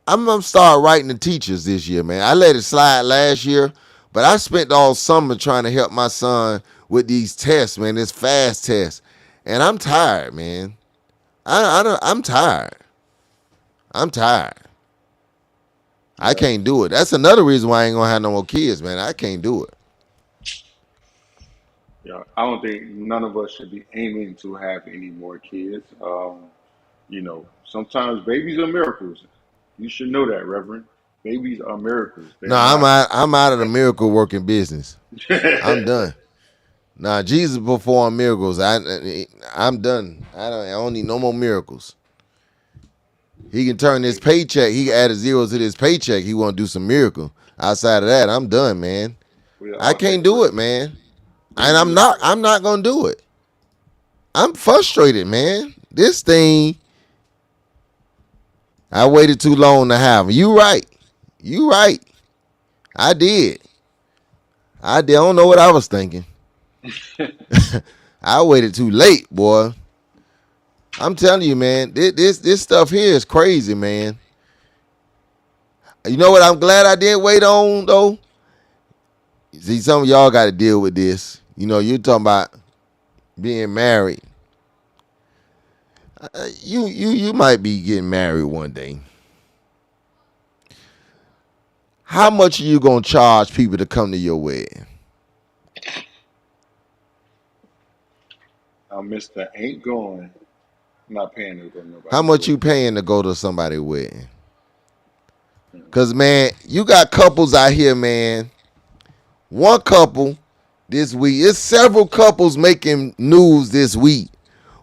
I'm gonna start writing the teachers this year, man. I let it slide last year, but I spent all summer trying to help my son with these tests, man. This fast test, and I'm tired, man. I'm tired. I'm tired. I can't do it. That's another reason why I ain't gonna have no more kids, man. I can't do it. Yeah, I don't think none of us should be aiming to have any more kids. Sometimes babies are miracles. You should know that, Reverend. Babies are miracles. They No, are not. I'm out of the miracle working business. I'm done. Nah, Jesus performed miracles. I'm done. I don't need no more miracles. He can turn his paycheck. He can add a zero to his paycheck. He want to do some miracle. Outside of that, I'm done, man. I can't do it, man. And I'm not gonna do it. I'm frustrated, man. This thing, I waited too long to have. You right. You right. I did. I don't know what I was thinking. I waited too late, boy. I'm telling you, man. This stuff here is crazy, man. You know what I'm glad I didn't wait on, though? See, some of y'all got to deal with this. You're talking about being married. You might be getting married one day. How much are you gonna charge people to come to your wedding? Mr. Ain't going. I'm not paying to go to nobody. How much you paying to go to somebody's wedding? Cause man, you got couples out here, man. One couple this week. It's several couples making news this week.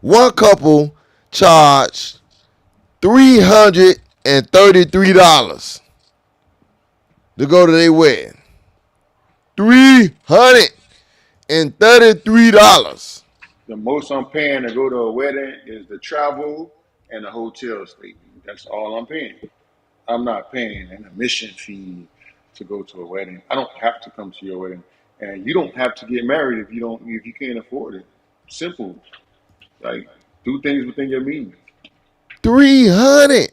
One couple charged $333 to go to their wedding. $333. The most I'm paying to go to a wedding is the travel and the hotel stay. That's all I'm paying. I'm not paying an admission fee to go to a wedding. I don't have to come to your wedding, and you don't have to get married if you can't afford it. Simple. Like, do things within your means. 300.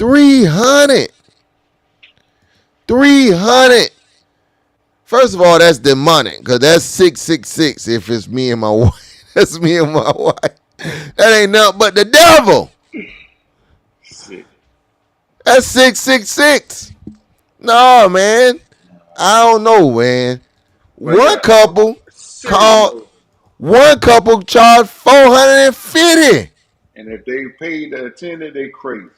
300. 300. First of all, that's demonic, because that's 666 if it's me and my wife. That's me and my wife. That ain't nothing but the devil. Sick. That's 666. No, man. I don't know, man. One couple. serious called though. one couple charged $450. And if they paid the attendant, they crazy.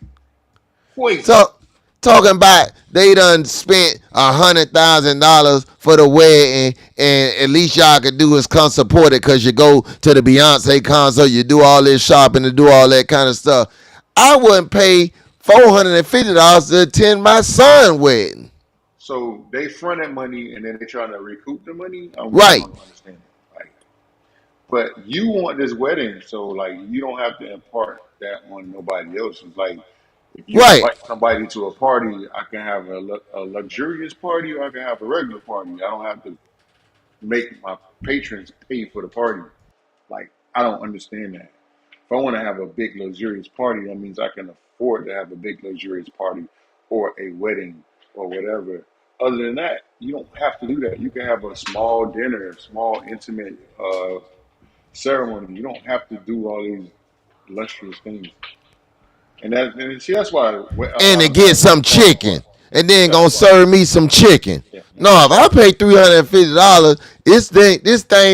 Crazy. So talking about they done spent $100,000 for the wedding, and at least y'all can do is come support it because you go to the Beyonce concert, you do all this shopping and do all that kind of stuff. I wouldn't pay $450 to attend my son's wedding. So they fronted money and then they trying to recoup the money. I Right, don't understand it. Like, but you want this wedding, so like you don't have to impart that on nobody else. It's like if you right. invite somebody to a party, I can have a luxurious party or I can have a regular party. I don't have to make my patrons pay for the party. Like I don't understand that. If I want to have a big luxurious party, that means I can afford to have a big luxurious party or a wedding or whatever. Other than that, you don't have to do that. You can have a small dinner, small intimate ceremony. You don't have to do all these luxurious things. And see that's why a And lot to of get weddings some fall apart. chicken, and then That's gonna why. serve me some chicken. Yeah, No, if I pay $350, this thing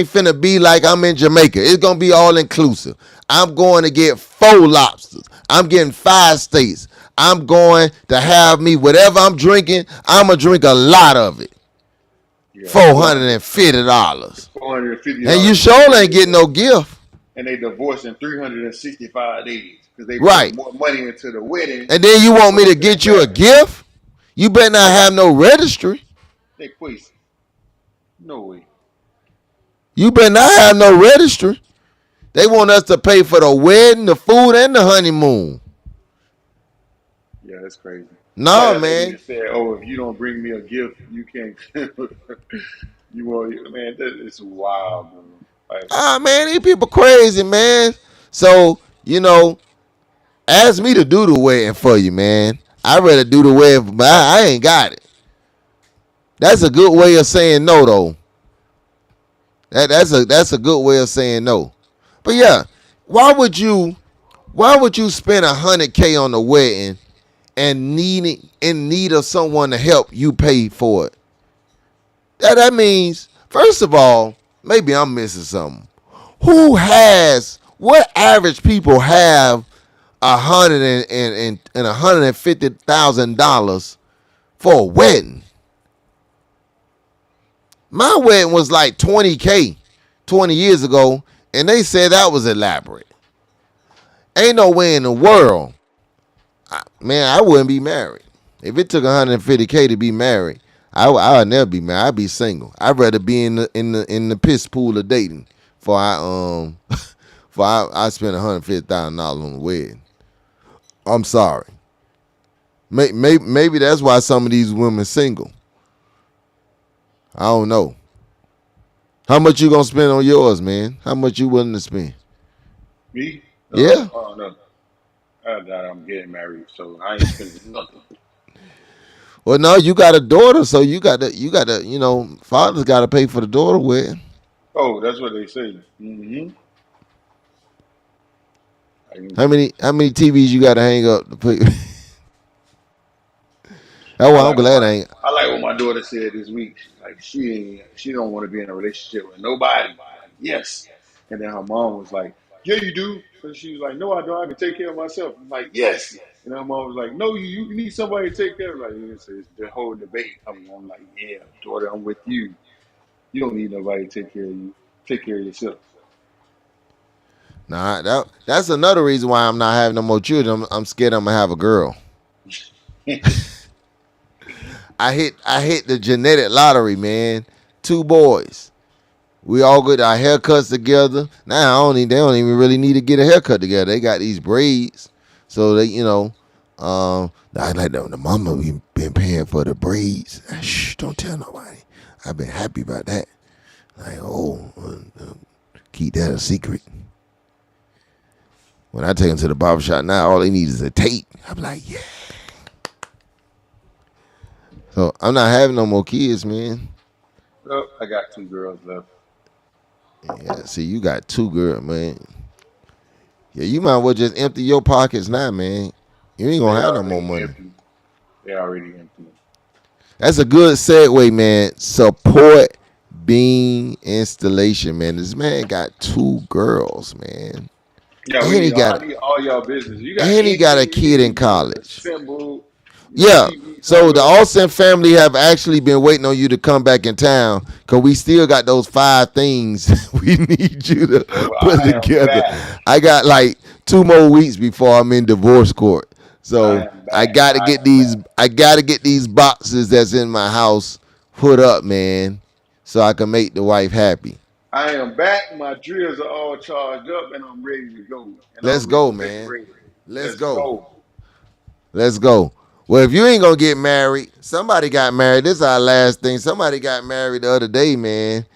finna be like I'm in Jamaica. It's gonna be all inclusive. I'm going to get 4 lobsters. I'm getting 5 steaks. I'm going to have me whatever I'm drinking. I'm gonna drink a lot of it. yeah. $450, Four hundred and fifty and you dollars, sure ain't getting no gift, and they divorced in 365 days because they put right? more money into the wedding And then you than want me put to into the get you a marriage. gift? You better not They got have no registry. they crazy. No way. You better not have no registry. They want us to pay for the wedding, the food, and the honeymoon. Yeah, that's crazy. It's like Nah, that lady man. that said, "Oh, if you don't bring me a gift, you can't." You want, man? That is wild, bro. Like, Man, these people crazy, man. So, ask me to do the wedding for you, man. I'd rather do the wedding, but I ain't got it. That's a good way of saying no, though. That's a good way of saying no. But yeah, why would you spend $100K on the wedding and in need of someone to help you pay for it? That means, first of all, maybe I'm missing something. What average people have $150,000 for a wedding? My wedding was like $20K 20 years ago, and they said that was elaborate. Ain't no way in the world, man, I wouldn't be married. If it took $150K to be married, I would never be married. I'd be single. I'd rather be in the piss pool of dating for I spent $150,000 on the wedding. I'm sorry. Maybe that's why some of these women single. I don't know. How much you gonna spend on yours, man? How much you willing to spend? me? Yeah. Oh no, I'm getting married, so I ain't spending nothing. Well, no, you got a daughter, so father's got to pay for the daughter wedding. Oh, that's what they say. Mm-hmm. I, How many TVs you got to hang up to put? Oh, I well, I'm like what glad my I ain't. I like what my daughter said this week. Like she don't want to be in a relationship with nobody. Like, yes, and then her mom was like, "Yeah, you do." And she was like, "No, I don't. I can take care of myself." I'm like, "Yes." And her mom was like, "No, you need somebody to take care of." Like, it's the whole debate. I'm like, "Yeah, daughter, I'm with you. You don't need nobody to take care of you. Take care of yourself." Nah, that's another reason why I'm not having no more children. I'm scared I'm gonna have a girl. I hit the genetic lottery, man. 2 boys. We all get our haircuts together. Now they don't even really need to get a haircut together. They got these braids, so like the mama been paying for the braids. Shh, don't tell nobody. I've been happy about that. Like, keep that a secret. When I take them to the barbershop now, all they need is a tape. I'm like, yeah. So I'm not having no more kids, man. Well, I got 2 girls left. Yeah, see, you got 2 girls, man. Yeah, you might as well just empty your pockets now, man. You ain't gonna They have no more already money. empty. They already empty. That's a good segue, man. Support beam installation, man. This man got 2 girls, man. Yeah, And I need all y'all business. You got he got a anything you kid in need to college. assemble, Yeah. TV, So the camera. Austin family have actually been waiting on you to come back in town because we still got those 5 things we need you to Oh, put I am together. back. I got like 2 more weeks before I'm in divorce court. I So am I back. gotta I get am these back. I gotta get these boxes that's in my house put up, man, so I can make the wife happy. I am back. My drills are all charged up, and I'm ready to go. And Let's I'm go, man. ready. Let's Let's go. go. Let's go. Well, if you ain't gonna get married, somebody got married. This is our last thing. Somebody got married the other day, man.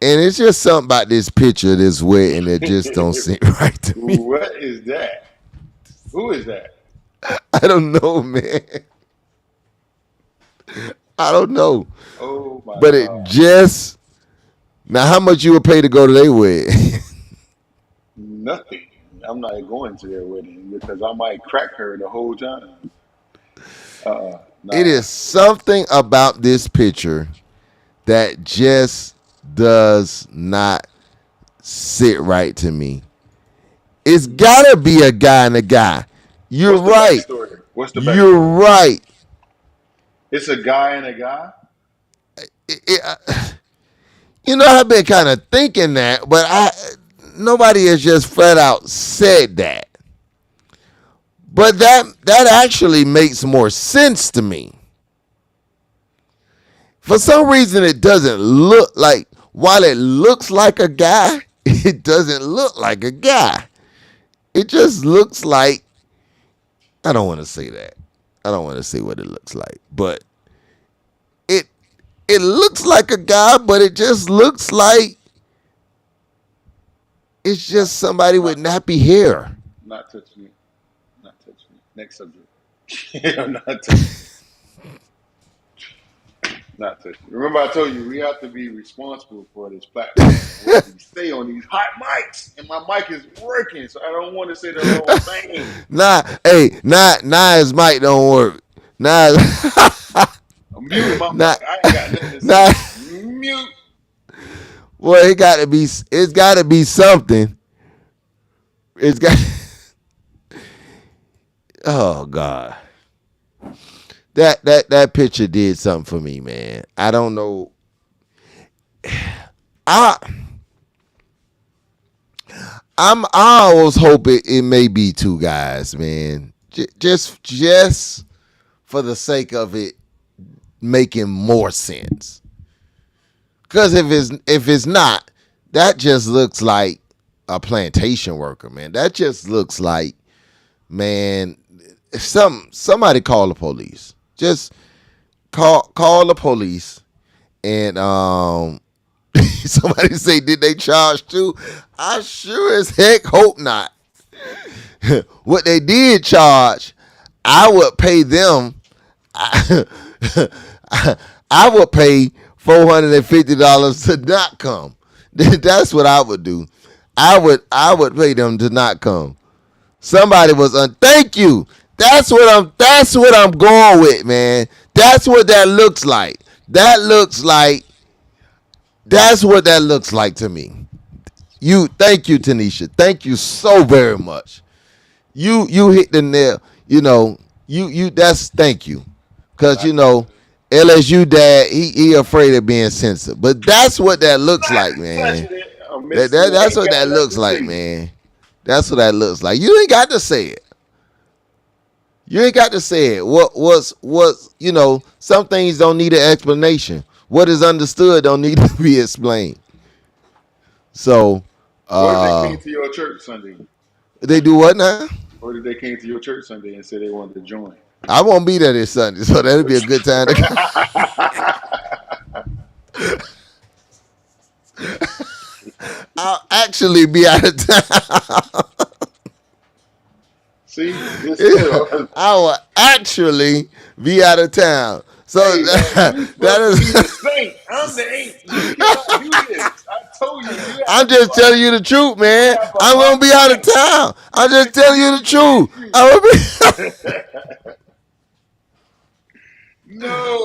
And it's just something about this picture of this wedding that just don't seem right to me. What is that? Who is that? I don't know, man. I don't know. Oh my But it God. just now how much you would pay to go to their wedding? Nothing. I'm not going to their wedding because I might crack her the whole time. It Nah. is something about this picture that just does not sit right to me. It's gotta be a guy and a guy. You're What's the right. backstory? What's the You're backstory? right. It's a guy and a guy. It, I've been kind of thinking that, but nobody has just flat out said that. But that actually makes more sense to me. For some reason, it doesn't look like, while it looks like a guy, it doesn't look like a guy. It just looks like, I don't want to say that. I don't want to say what it looks like, but it looks like a guy, but it just looks like it's Not, just somebody with not, nappy hair. not touch me. Not touch me. Next subject. Not touch. Not touch me. Remember, I told you we have to be responsible for this platform. What we say on these hot mics, and my mic is working, so I don't want to say the wrong thing. Nah, his mic don't work. Nah, I'm muting my nah, mic. I ain't got nothing to nah. say. Mute. Well, it's gotta be something. It's got, oh God. That picture did something for me, man. I don't know. I I always hope it may be 2 guys, man. Just for the sake of it making more sense. Because if it's not, that just looks like a plantation worker, man. That just looks like, man, somebody call the police. Just call the police and somebody say, did they charge too? I sure as heck hope not. What they did charge, I would pay them. I would pay $450 to not come. That's what I would do. I would pay them to not come. Somebody was thank you. That's what I'm going with, man. That's what that looks like. That's what that looks like to me. Thank you, Tanisha. Thank you so very much. You hit the nail. That's thank you. Cause Not touching it. LSU dad, he afraid of being censored. But that's what that looks like, Not man. touching it. I'm That, missing that it. that's Ain't what got that nothing looks to like, say. man. That's what that looks like. You ain't got to say it. You ain't got to say it. Some things don't need an explanation. What is understood don't need to be explained. So, What if they came to your church Sunday? they do what now? What if they came to your church Sunday and said they wanted to join? I won't be there this Sunday, so that'll be a good time to go. I'll actually be out of town. See, this I will actually be out of town. So hey man, you that supposed to be the is. saint. I'm the ain't. You cannot do this. I told you, you I'm have just telling you the truth, man. a I'm gonna hot be out of mic. town. I'm just Listen, telling you the truth. I'm gonna be,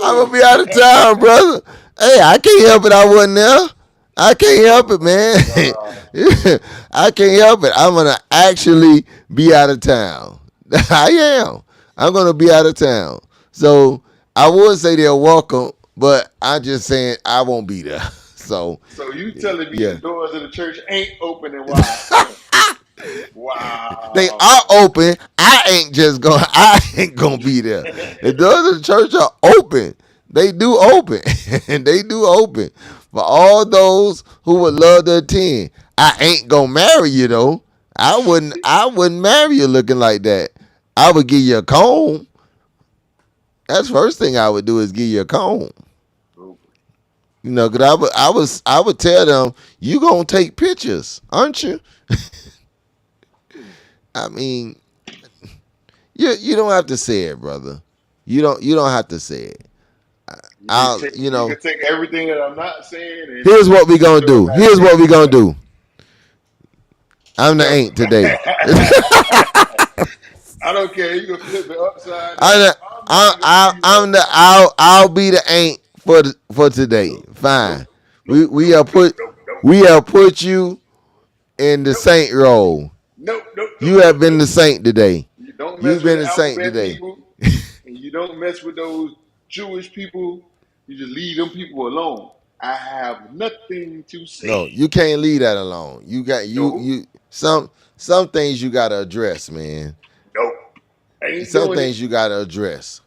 I'm no. gonna be out of town, brother. Hey, I can't help it. I wasn't there. I can't help it, man. God. I can't help it. I'm gonna actually be out of town. I am. I'm gonna be out of town. So I would say they're welcome, but I'm just saying I won't be there. So So you telling me the yeah, doors of the church ain't open and wide open? they Wow. are open. I ain't just going. I ain't gonna be there. The doors of the church are open. They do open, and they do open for all those who would love to attend. I ain't gonna marry you though. I wouldn't. I wouldn't marry you looking like that. I would give you a comb. That's the first thing I would do is give you a comb. You know, cause I would tell them you gonna take pictures, aren't you? I mean, you don't have to say it, brother. You don't have to say it. You can take everything that I'm not saying and Here's what we gonna throw it do. back Here's what we in. gonna do. I'm the Tell ain't today. I don't care. You can flip it upside I'm down. the, I'm not gonna be I'm there. the I'll be the ain't for today. Nope, nope, Fine. nope, We nope, have nope, put nope, nope, we have put you in the nope, saint role. nope, nope, nope, You have nope, been nope. the saint today. You don't You've mess with been the the saint alphabet today. people, and you don't mess with those Jewish people. You just leave them people alone. I have nothing to No, say. you can't leave that alone. You got No, you some things you gotta address, man. nope. I ain't Some doing things you gotta address.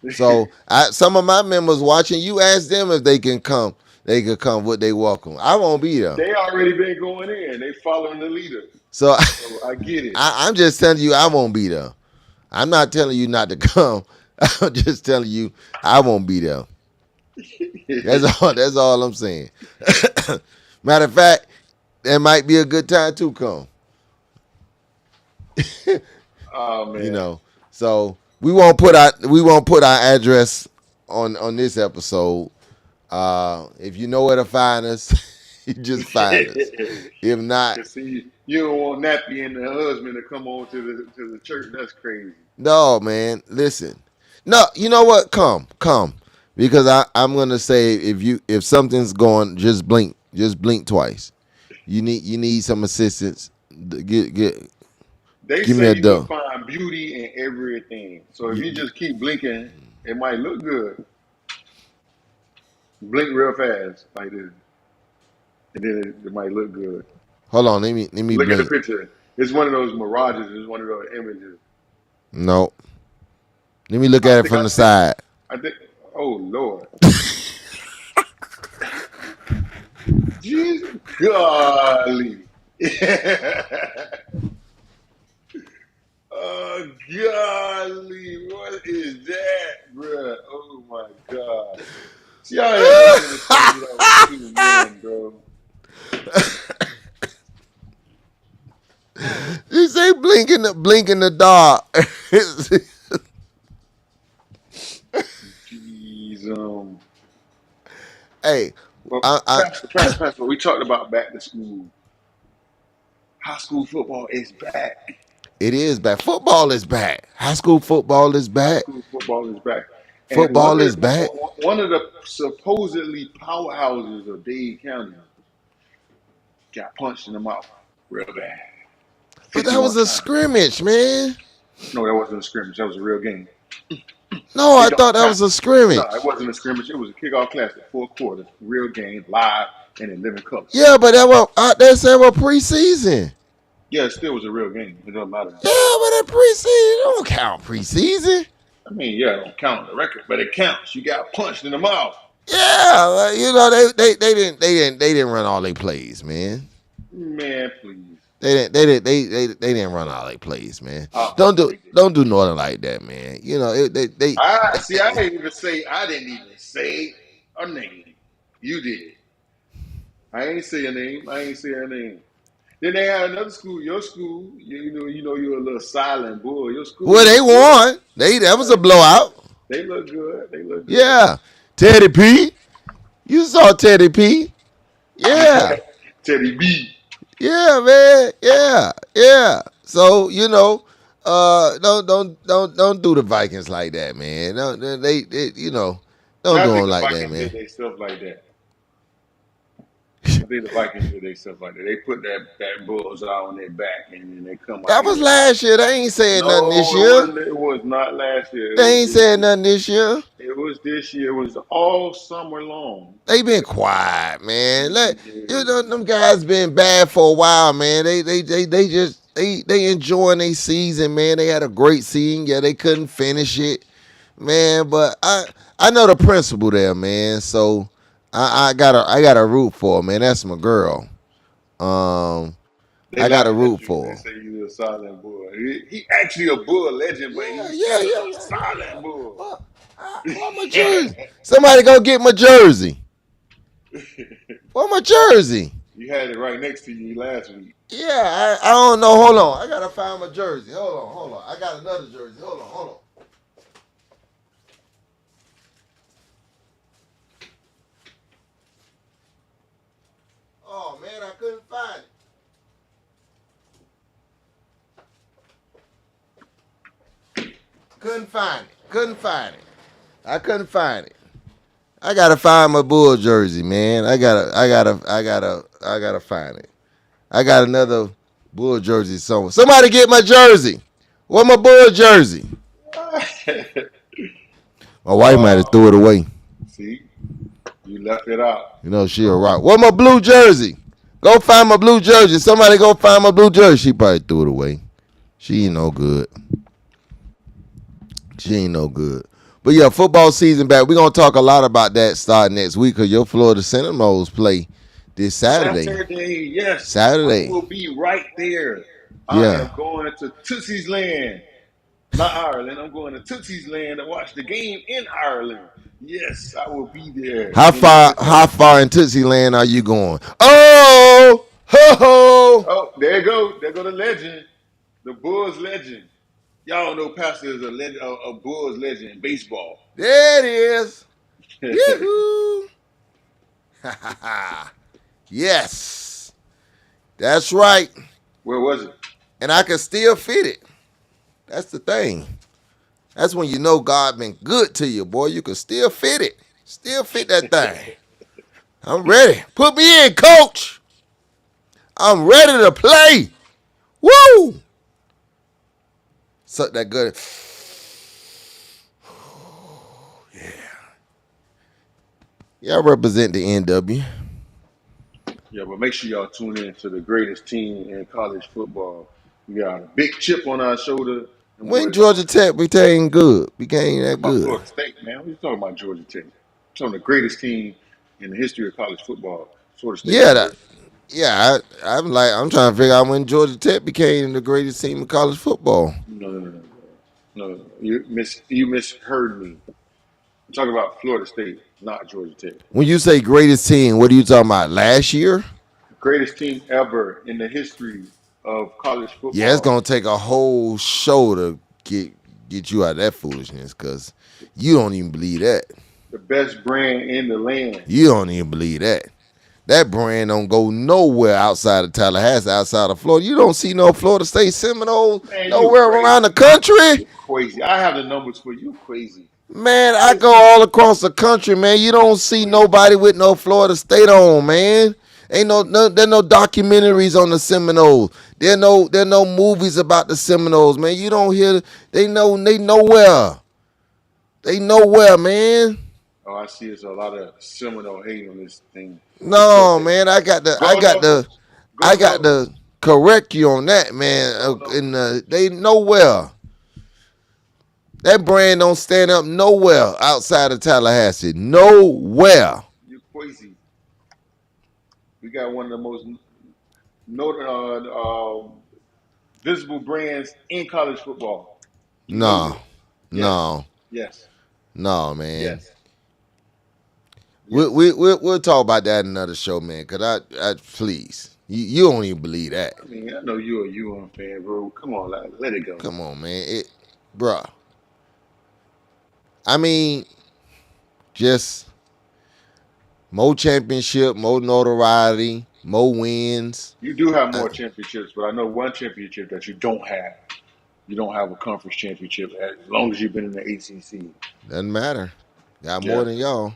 it. So some of my members watching, you ask them if they can come. They could come. Would they welcome? I won't be there. They already been going in. They following the leader. So So I get it. I'm just telling you I won't be there. I'm not telling you not to come. I'm just telling you I won't be there. That's all. That's all I'm saying. Matter of fact, that might be a good time to come. Oh You man. know. So we won't put our address on this episode. If you know where to find us, you just find us. If not, Cause see, you don't want Nappy and the husband to come on to the church. That's crazy. no, man. Listen. No, you know what? Come. Because I'm gonna say if something's going, just blink twice. You need some assistance. They Give me say a you can dough. find beauty in everything. So if You- you just keep blinking, it might look good. Blink real fast like this, and then it might look good. Hold on, let me Look at the blink. picture. It's one of those mirages. It's one of those images. No, let me look I at it think from I the think side. I think. Oh Lord, Jesus, golly. Golly, what is that, bruh? Oh my God. See, I had nothing to say without with two men, bro. You say blink in the dark. Jeez, Hey, well, I Pastor, we talked about back to school. High school football is back. it is back. Football is back. High school football is High back. school football is back. And Football is back. one of the supposedly powerhouses of Dade County got punched in the mouth real bad. But that was 51 a times. scrimmage, man. No, that wasn't a scrimmage. That was a real game. No, I It don't thought that count. was a No, scrimmage. it wasn't a scrimmage. It was a kickoff classic, 4 quarters, real game, live, and in living color. Yeah, but they said was preseason. Yeah, it still was a real game. It doesn't matter. Yeah, but that preseason don't count preseason. I mean, yeah, it don't count on the record, but it counts. You got punched in the mouth. Yeah, they didn't run all their plays, man. Man, please. They didn't run all their plays, man. Oh, Don't do they did. don't do nothing like that, man. You know they I see. I didn't even say a name. You did. I ain't say a name. I ain't say a name. Then they had another school. Your school. You know, you're a little silent bull. Your school well they look good. won. That was Yeah, a blowout. they look good. They look good. Yeah, Teddy P. You saw Teddy P. Yeah, Teddy B. yeah, man. Yeah. So don't do the Vikings like that, man. No, they you know Don't I do think them the like that, Vikings did man. their stuff like that. I think the Vikings did their stuff like that. They put that bullseye on their back and then they come out That was here. last year. They ain't said nothing this No, it year. wasn't. It was not last year. It was They ain't this said year. nothing this year. It was this year. It was all summer long. They been quiet, man. You Yeah. know them guys been bad for a while, man. They just they enjoying their season, man. They had a great season. Yeah, they couldn't finish it, man. But I know the principal there, man. So I gotta root for her, man. That's my girl. Um, They I gotta laughing at root you. for They her. say you a silent bull. He actually a bull legend, but Yeah, he's yeah, still yeah, a yeah, yeah, yeah. silent bull. Well, where my jersey? Somebody go get my jersey. Where my jersey? You had it right next to you last week. Yeah, I don't know. Hold on. I gotta find my jersey. Hold on. I got another jersey. Hold on. Oh man, I couldn't find it. Couldn't find it. I couldn't find it. I gotta find my Bull jersey, man. I gotta find it. I got another Bull jersey somewhere. Somebody get my jersey. Where my Bull jersey? My wife might have threw it away. See, you left it out. You know, she a rock. Where my blue jersey? Go find my blue jersey. Somebody go find my blue jersey. She probably threw it away. She ain't no good. She ain't no good. But yeah, football season back. We're going to talk a lot about that starting next week because your Florida Seminoles play this Saturday. Yes. Saturday. I will be right there. I Yeah. am going to Tootsie's Land. Not Ireland. I'm going to Tootsie's Land to watch the game in Ireland. Yes, I will be there. How far in Tootsie Land are you going? Oh! Ho ho! Oh, there you go. There go the legend. The Bulls legend. Y'all know Pastor is a Bulls legend in baseball. There it is. Yoo-hoo! Ha ha ha. Yes. That's right. Where was it? And I can still fit it. That's the thing. That's when you know God been good to you, boy. You can still fit it. Still fit that thing. I'm ready. Put me in, coach. I'm ready to play. Woo! Suck that good. Yeah, I represent the NW. Yeah, but make sure y'all tune in to the greatest team in college football. We got a big chip on our shoulder. And When Georgia Tech became good, became that talking about good. Florida State, man. We talking about Georgia Tech. Some of the greatest team in the history of college football. Florida State Yeah, University. I'm trying to figure out when Georgia Tech became the greatest team in college football. No. You misheard me. I'm talking about Florida State, not Georgia Tech. When you say greatest team, what are you talking about? Last year? Greatest team ever in the history of college Yeah, it's football. gonna take a whole show to get you out of that foolishness, cause you don't even believe that. The best brand in the land. You don't even believe that. That brand don't go nowhere outside of Tallahassee, outside of Florida. You don't see no Florida State Seminoles Man, you nowhere around crazy. the country. You crazy. I have the numbers for you. Crazy. Man, I I go see. all across the country, man. You don't see nobody with no Florida State on, man. Ain't there no documentaries on the Seminoles. There no movies about the Seminoles, man. You don't hear they nowhere. They nowhere, man. Oh, I see. It's a lot of Seminole hate on this thing. It's No, okay. man. I got Go Knuckles. Go to Knuckles. correct you on that, man. Go Knuckles. They nowhere. That brand don't stand up nowhere outside of Tallahassee. Nowhere. You crazy. We got one of the most noted, visible brands in college football. You know No, this. Yes. no, Yes. no, man. Yes. Yes. We'll talk about that in another show, man. Cause I please, you don't even believe that. I mean, I know you're a UM fan, bro. Come on, let it go. Come on, man. Bruh. I mean, just more championship, more notoriety, more wins. You do have more championships, but I know one championship that you don't have. You don't have a conference championship as long as you've been in the ACC. Doesn't matter. Got more Yeah. than y'all.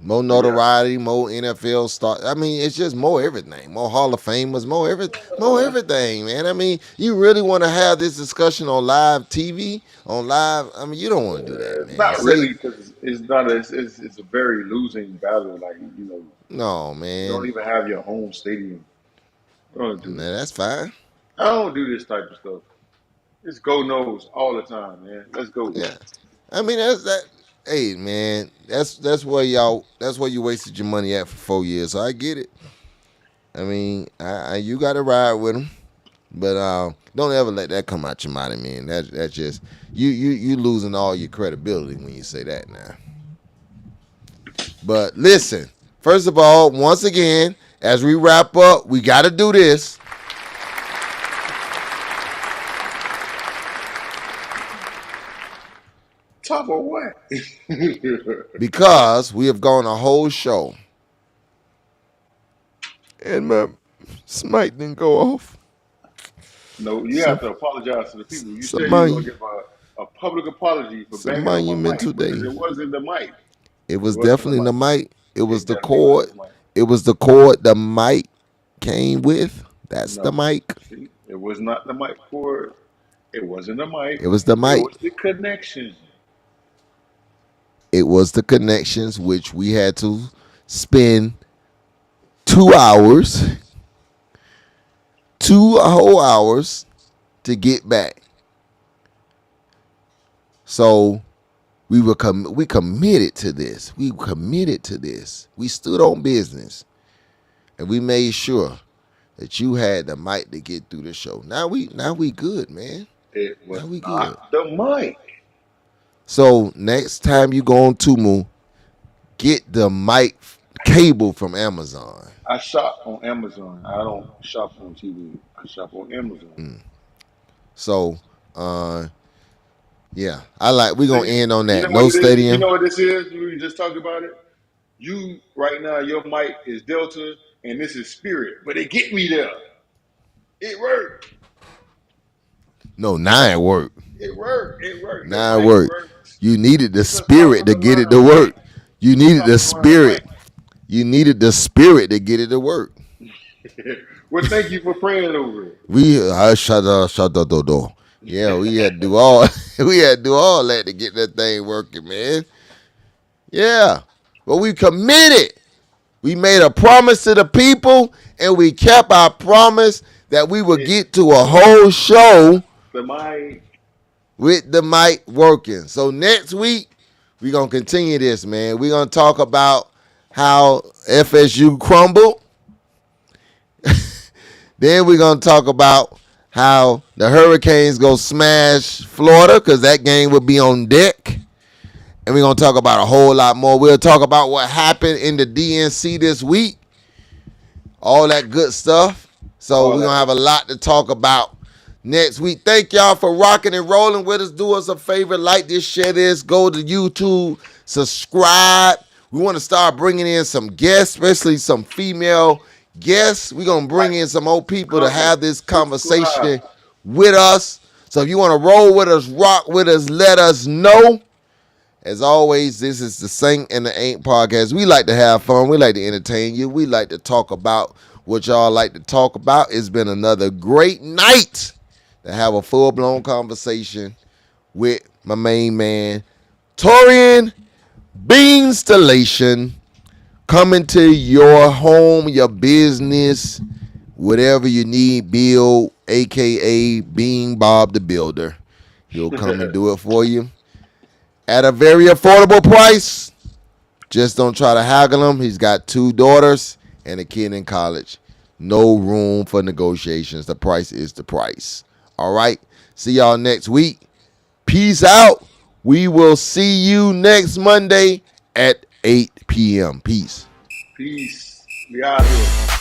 More But yeah. notoriety, more NFL start. I mean, it's just more everything. More Hall of Famers, more everything, man. I mean, you really want to have this discussion on live TV, on live. I mean, you don't want to do that, man. Not Say really, because it's not. It's a very losing battle. Like no, you don't man. even have your home stadium. I don't do Man, that. that's fine. I don't do this type of stuff. It's go nose all the time, man. Let's go. Yeah, I mean that's that. Hey, man, That's where you wasted your money at for 4 years. So I get it. I mean, you got to ride with them. But don't ever let that come out your mind, man. That's just you losing all your credibility when you say that now. But listen, first of all, once again, as we wrap up, we got to do this. Top of what? Because we have gone a whole show. And my mic didn't go off. No, you So, have to apologize to the people. You it's a, said you were mon- gonna give a public apology for it's a banging on my monumental mic because day. it wasn't the mic. It It was wasn't the definitely the mic. mic. It was It the definitely wasn't cord. the mic. It was the cord the mic came with. That's the No, mic. see, it was not the mic cord. It wasn't the mic. It was the It mic. was the connection. It was the connections, which we had to spend 2 hours, 2 whole hours to get back. So we committed to this. We committed to this. We stood on business, and we made sure that you had the mic to get through the show. Now we good, man. It Now was we good. not the mic. So next time you go on Tumu, get the mic cable from Amazon. I shop on Amazon. I don't shop on TV. I shop on Amazon. So, yeah, we're See, gonna end on you that. know what No it is? You stadium. know what this is? We just talked about it. You right now, your mic is Delta, and this is Spirit, but it get me there. It worked. No, now it worked. It worked. It worked. The Now it mic worked. works. You needed the It's a top spirit of to the get it to line mic. work. You needed Top the of the line spirit. You needed the spirit to get it to work. mic. Well, thank you for praying over it. Shut the door. Yeah, we had to do all we had to do all that to get that thing working, man. Yeah. But we committed. We made a promise to the people, and we kept our promise that we would get to a whole show The mic. with the mic working. So next week, we're going to continue this, man. We're going to talk about how FSU crumbled. Then we're going to talk about how the Hurricanes go smash Florida, because that game will be on deck. And we're going to talk about a whole lot more. We'll talk about what happened in the DNC this week. All that good stuff. So we're going to have a lot to talk about next week. Thank y'all for rocking and rolling with us. Do us a favor. Like this, share this. Go to YouTube. Subscribe. We want to start bringing in some guests, especially some female guests. We're going to bring in some old people to have this conversation with us. So if you want to roll with us, rock with us, let us know. As always, this is the Saint and the Aint't podcast. We like to have fun. We like to entertain you. We like to talk about what y'all like to talk about. It's been another great night to have a full-blown conversation with my main man, Torian Beanstallation, coming to your home, your business, whatever you need, build, a.k.a. Bean Bob the Builder. He'll come and do it for you at a very affordable price. Just don't try to haggle him. He's got 2 daughters and a kid in college. No room for negotiations. The price is the price. All right. See y'all next week. Peace out. We will see you next Monday at 8 p.m. Peace. Peace. We out here.